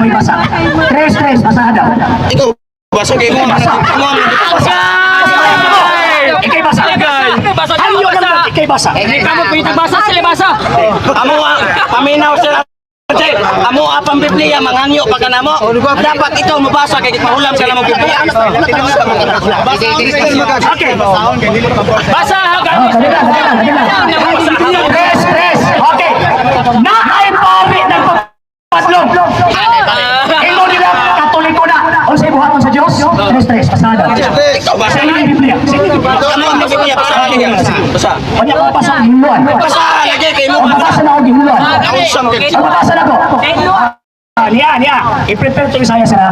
May basa. Stress. Basada. Basa kayo mo. Ikay basa. Hangyo lang ikay basa. Hindi ka mo pwede basa sila basa. Amo paminaw sila. Amo apang Biblia mangangyo pagka namo. Dapat ikaw mabasa kay mahulam ka na mo Biblia. Okay. Basa hanggang. Stress. Okay. Na ay pare ng papadlong. Ino nila katoliko na. O sa ibuhaton sa Diyos. Stress. Basada. Ikaw basa Sa inyo Biblia. Amo ang Biblia basa. Basa. Kanya ko basa ang himluan. Basa lagi kay mo. Mabasa na ako ang himluan. Ang Mabasa na ko. Niya. I-prepare to Isaiah na.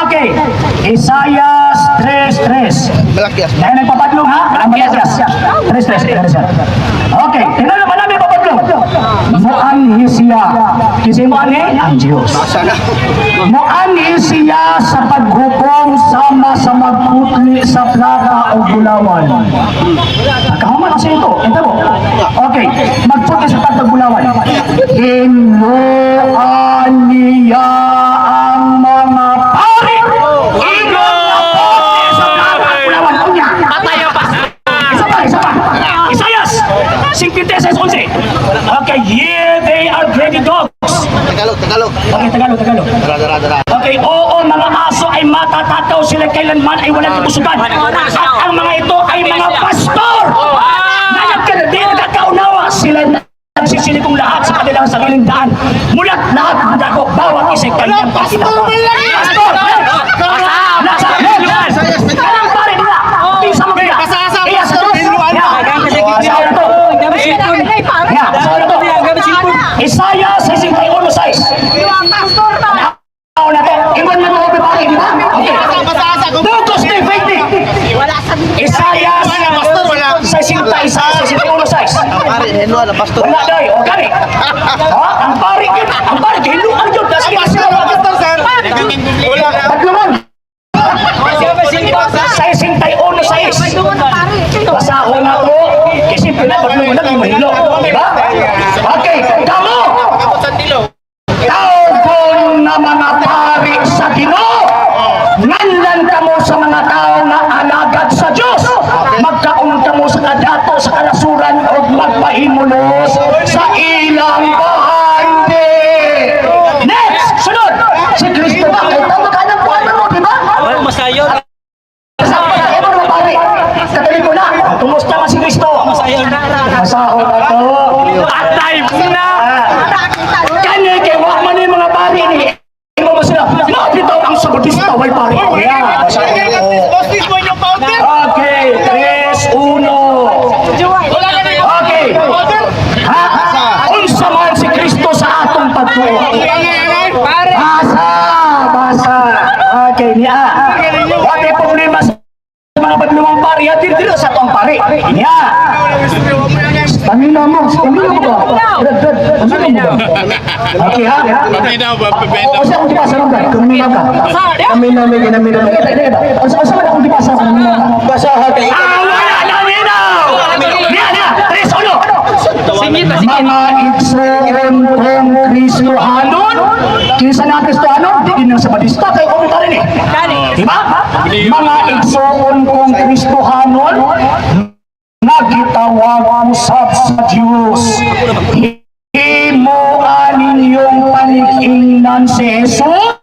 Okay. Isaiah 3. Dahil nagpapadlong ha? Ang Malakyas. 3. Okay. Tingnan naman namin papadlong. Muan siya. Kasi muan ang Diyos. Muan siya sa paghukom sama sa magputli sa plaka o gulawan. Kahuman kasi ito. Ito mo. Okay. Magputli sa plaka o gulawan. Hinuan niya ang mga pari. Hinuan na putli sa plaka o gulawan. Unya. Patayo pa. Isa pa. Isaiah 56:11. Okay, here they are greedy dogs. Tagalog. Okay, Tagalog. Okay, oo, mga aso ay matatakaw sila kailanman ay walang kapusugan. At ang mga ito ay mga pastor. Nayag ka na, di nagkakaunawa sila nagsisilikong lahat sa kanilang sariling daan. Mulat lahat ng dako, bawat isa'y kanyang pakita. Pastor! Kanang pare nila! Pisa mo kaya! Iya sa Diyos! Isaiah 61:6. Ako na to. Iwan na to, bibali, di ba? Okay. Dugos ni Faith. Isaiah 61:6. Wala dahi, o gani. Ang pari, hinuan yun. Taglumon. 61:6. Basahon na to. Kasi pinapaglumo na, may mahilo. Diba? Okay, kamo! Tawgon na mga pari sa Ginoo. Nganlan kamo sa mga tao na alagad sa Diyos. Magkaon kamo sa kadato sa kalasuran o magpahimulos sa ilang bahandi. Next! Sunod! Si Kristo ba? Kaya tama ka ng buwan mo, di ba? Well, masayon. Kataliko na, tumusta ka si Kristo. Masahon na to. At time na. Kanya kay Wakman yung mga pari ni. Imo mo sila. Mabitaw ang sabutista way pari. Okay, 3-1. Okay. Unsa man si Kristo sa atong pagtuo. Basa. Niya. Stamina mo ba? Stamina mo ba? Okay ha? O siya kung di pa sa lugar, kuminaw ka. Stamina mo, ginamina mo. O siya kung di pa sa kuminaw ka. Basahan kayo. Wala na minaw! Niya! 3-1! Mga igsoon kong Kristohanon, kinsa na Kristohanon, di din sa Batista, kayo kumita rin eh. Diba? Mga igsoon kong Kristohanon, nagitawag usab sa Diyos. Himuan ninyong panig-ingnan si Jesus,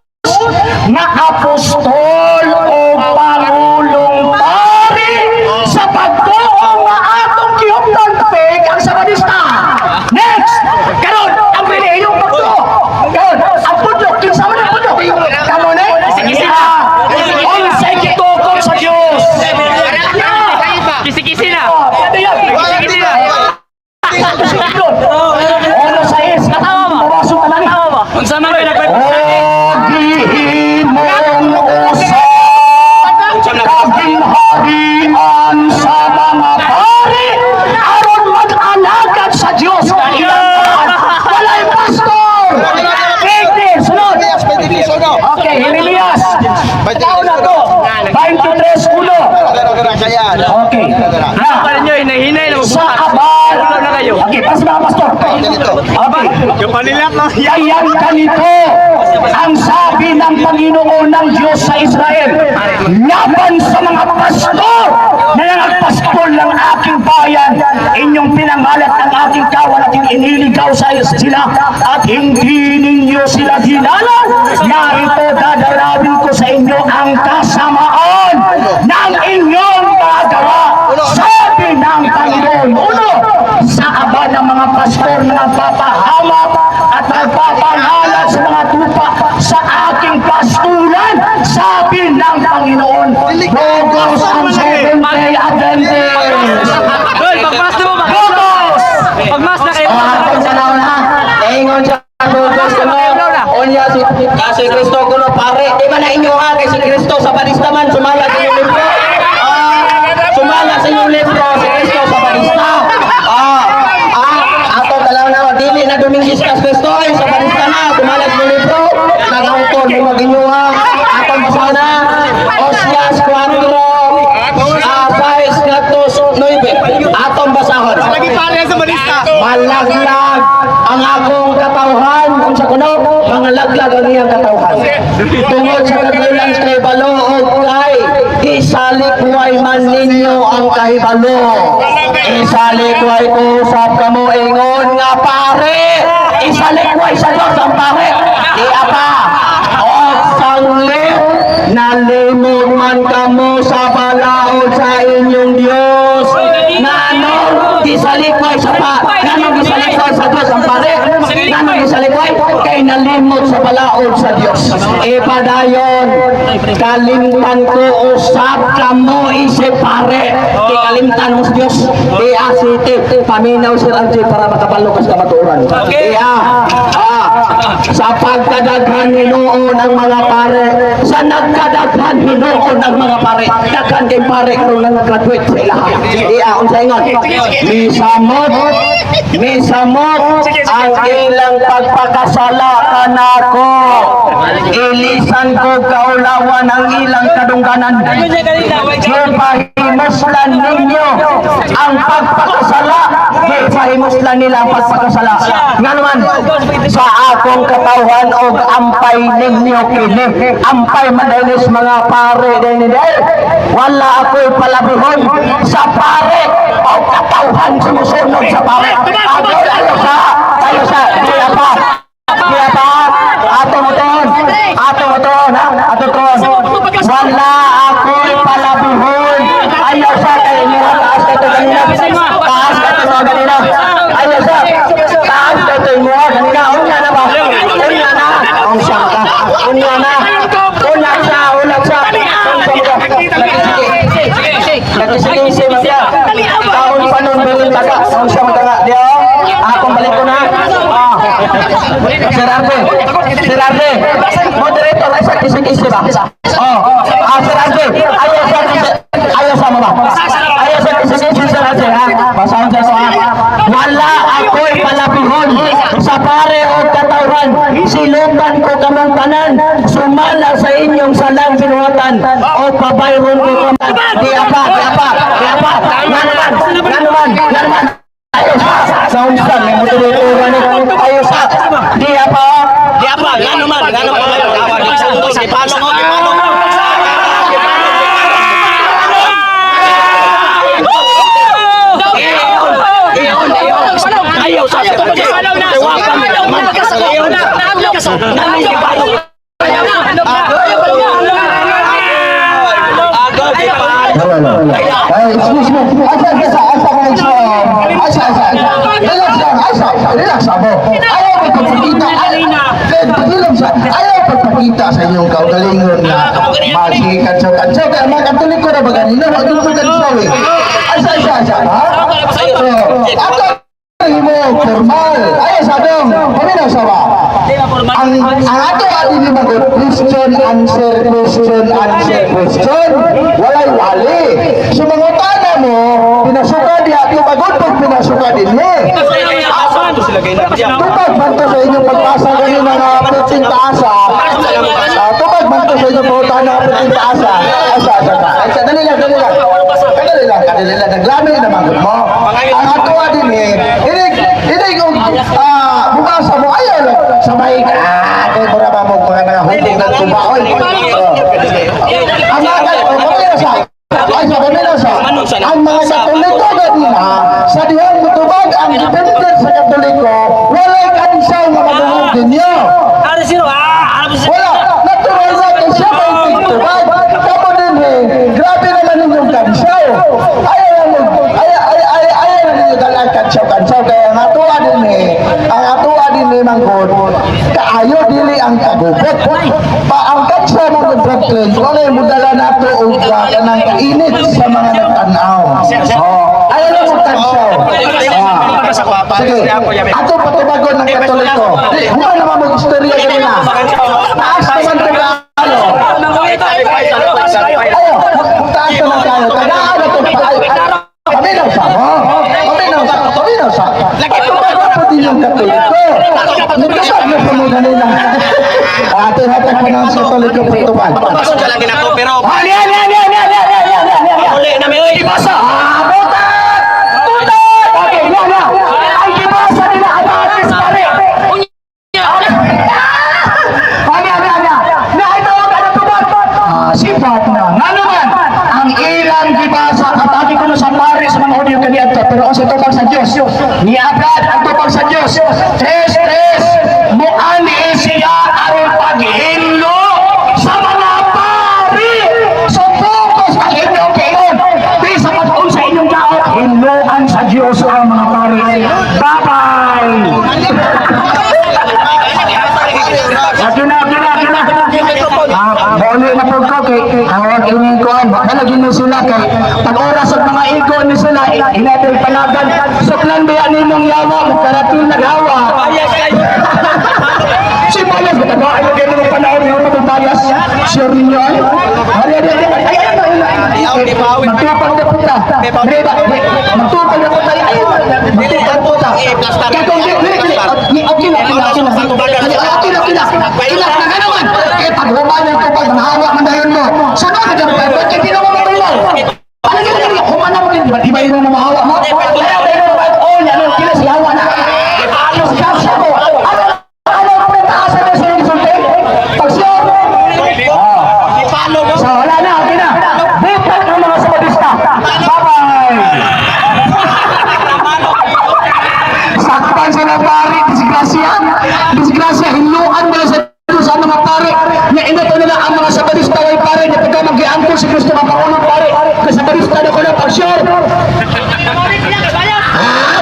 na apostol o pangulong pari sa pagtuong nga atong gihuptan pig ang sa Batista. Next! Karon, ang reliyong pagtuo. Karon, ang pudlok, kinsa man ang pudlok? Karon eh? Unsay gitukod sa Diyos. Kisi-kisi na. Ano yan? Kisi-kisi na. Ano sa is? Katawa mo. Bawaso ka lang. Katawa mo. Unsa man kayo nagpapit? Gihimong usap kaginharian sa mga pari aron mag-alagad sa Diyos na ilang walay pastor. Pwede, sunod. Okay, Jeremias. Taon na to. 23:1. Okay. Para nyo, hinahinay na Sa abal. Ulo na kayo. Okay, pas mga pastor. Okay. Yayan ganito ang sabi ng Panginoon ng Diyos sa Israel laban sa mga pastor na nagpastol ng aking bayan. Inyong pinangalat ng aking kawal at iniligaw sa sila at hindi ninyo sila ginala. Narito dadalawin ko sa inyo ang kasamaan ng inyong magawa. Sabi ng Panginoon, uno, sa aba ng mga pastor na nagpapahamak at nagpapangalat sa mga tupa sa aking pastulan, sabi ng Panginoon, Bogos ang Seventh-day Adventist. Doy, pagmas na mo ba? Bogos! Pagmas na kayo. Atong sanaw na. Ingon siya Bogos kuno. Unya si Kristo kuno pare. Di ba na inyo ha kay si Kristo sa Batista man sumala sa inyong libro. Sumala sa inyong libro si Kristo sa Batista. Ato talaw na dili na Dominguez Kristo ay sa Batista na sumala sa inyong libro. Nagangkon mo maginyo ha. Atong basana. Osias 4. Sais gatos 9. Atong basahon. Malaglag ang akong katawhan kung sa kuno mga laglag ang iyang katawhan tungod sa kagilang kay balo o kay isalikway man ninyo ang kahibalo isalikway usap kamo ingon nga pare isalikway sa Diyos ang pare di apa o sanglit nalimod man kamo sa balaod sa inyong Diyos nanong isalikway sa pa nanong isalikway sa Diyos ang pare nanong isalikway kay nalimot sa balaod sa Diyos ipadayon kalimtan ko usap kamo isip pare kay kalimtan mo sa Diyos asiti paminaw si Ranji para makabalo kas kamaturan sa pagkadaghan hinuon ng mga pare sa nagkadaghan hinuon ng mga pare daghan kay pare kung nag-graduate sa ilahan unsa ingon misamot ang ilang pagpakasala kanako ilisan ko kaulawan ang ilang kadungganan ipahimuslan ninyo ang pagpakasala ipahimuslan nila ang pagpakasala nga naman sa akong katawhan o ampay ninyo kini ampay madalis mga pare din wala ako'y palabihon sa pare o katawhan sumusunod sa pare tayo sa kaya pa ato mo ton wala ako'y palabihon ayaw sa kayo niya taas ka ito kanina ayaw sa taas ka ito niya kanina unya na ba unya sa nagkisig-isig siya taon pa nun bilin taga siya magtaga diyo akong balik ko na Sir Arde moderator ay sa kisig-isig ba Sir Arde ayaw sa kisig-isig Sir Basahan sa ito ha. Wala ako'y palapihon sa pare o katawhan. Silutan ko kamang tanan. Sumala sa inyong salang binuhatan. O pabayron ko kamang. Di apa. Nanuman. Ayos ha. Sa unsan. May mutuloy-turan ito. Ayos ha. Di apa. Gano man. Ipalo mo. Ayaw sa Excuse me. Relax mo. Ayaw pagpakita sa inyong kaugalingon na masikansaw-kansaw. Kaya mga katulik ko na ba ganina? Huwag yung kansaw eh. Asa, ha? Ako mo, formal. Ayaw sabong. Paminaw sa ba? Ang ato atin ni mga question, answer. Walay wali. Sumangutana mo, pinasuka di ato pagod pag pinasuka din mo. Tupag man to sa inyong pagpasa kayo ng apeting taasa. Tupag man to sa inyong pautan ng apeting taasa. Asa, dali lang. Naglamay naman mo. Ang ato din hindi kung bukasa mo, ayaw lang. Sabay ka. Kaya mo naman mo mga nangahulog ng kubaon. Ang mga ang mga Katoliko ganina, sa dihang mutubag ang dependent sa Katoliko, walay kansaw nga mabuhog ninyo. Wala, natural na kay siya may tigtubag. Kapo din grabe naman ninyong kansaw. Ayaw na ninyo dalang kansaw. Kaya ang atua din manggod, kaayo dili ang kagubot. Ang kansaw mga Brooklyn, walay mudala nato o kanang kainit sa mga nagtanaw. Ayaw na mo kansaw. Sige, ato patubagon ng Katoliko. Huwag naman mag-istorya ganina. Taas naman ito ka. Ayaw, taas naman tayo. Tagaan na ito. Paminaw sa. Patubagon po din yung Katoliko. Nagkasal na po mo ganina. Ato hatag po ng Katoliko patubagon. Pasok ka lang ginako, pero... Uli na may oy. Ibasa! Okay, yan. Ang ibasa nila, abatis pare. Naitawag ka na tubad. Sifat na. Nga naman, ang ilang ibasa, katagi ko na sa pare sa mga audio kaniyat to, pero ang tupag sa Diyos. Niagad ang tupag sa Diyos. Tres. Muani siya ang paghinlo sa mga pare. So focus ang inyong kayon. Bisa pagkaon sa inyong tao. Hinloan sa Diyos ang mga pare. Bye-bye! Mauli na po ko kay ang inyong kuhan. Nalagin mo sila kay pag-oras at mga ego ni sila. Inatil panagan. Suklan ba yan mong yawa? Karating naghawa. Si Bayas, mataba, ayaw kayo ng panahon ng mga Bayas. Sure ninyo ay? Magtupag na punta. Magtupag na punta. Magtupag punta. Kaya kung okay na. Ilas na naman. Kaya pag-huma ng tupag, nahawa man na yun mo. Sunod na dyan, ba't hindi na mo mabayaw? Ano ka humana mo rin? Ba't di ba yun mo mahawa mo? Kaya ba yun mo ba? Oh, yan o, kinasihawa na. Ano siya mo? Ano ang taas na sa yung sulti? Pagsyo? So, wala na, okay na. Bukan ng mga sabadista. Bye-bye! Sakpan sa mga pari, disgrasya, hinluan nila sa mga pari. Na inato nila ang mga sabadista ay pari na taga mag-iangkol si Kristo mapaunong pari. Kasi sabadista na ko na pagsyo.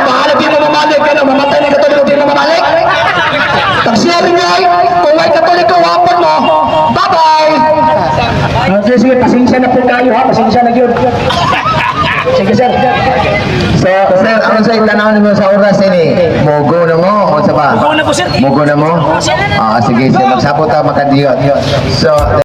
Bahala di mo mamalik. Kaya mamatay na Katoliko di mo mamalik. Pagsyo rin niya, kung may Katoliko, wapon mo. Bye-bye! Sige, pasensya na po kayo ha. Pasensya na yun. Sige, sir. So, sir, ano sa itanawin mo sa oras ini? Mugo na mo? O sa ba? Mugo na po, sir. Mugo na mo? Sige, sir, magsapot ka makadiyot. So,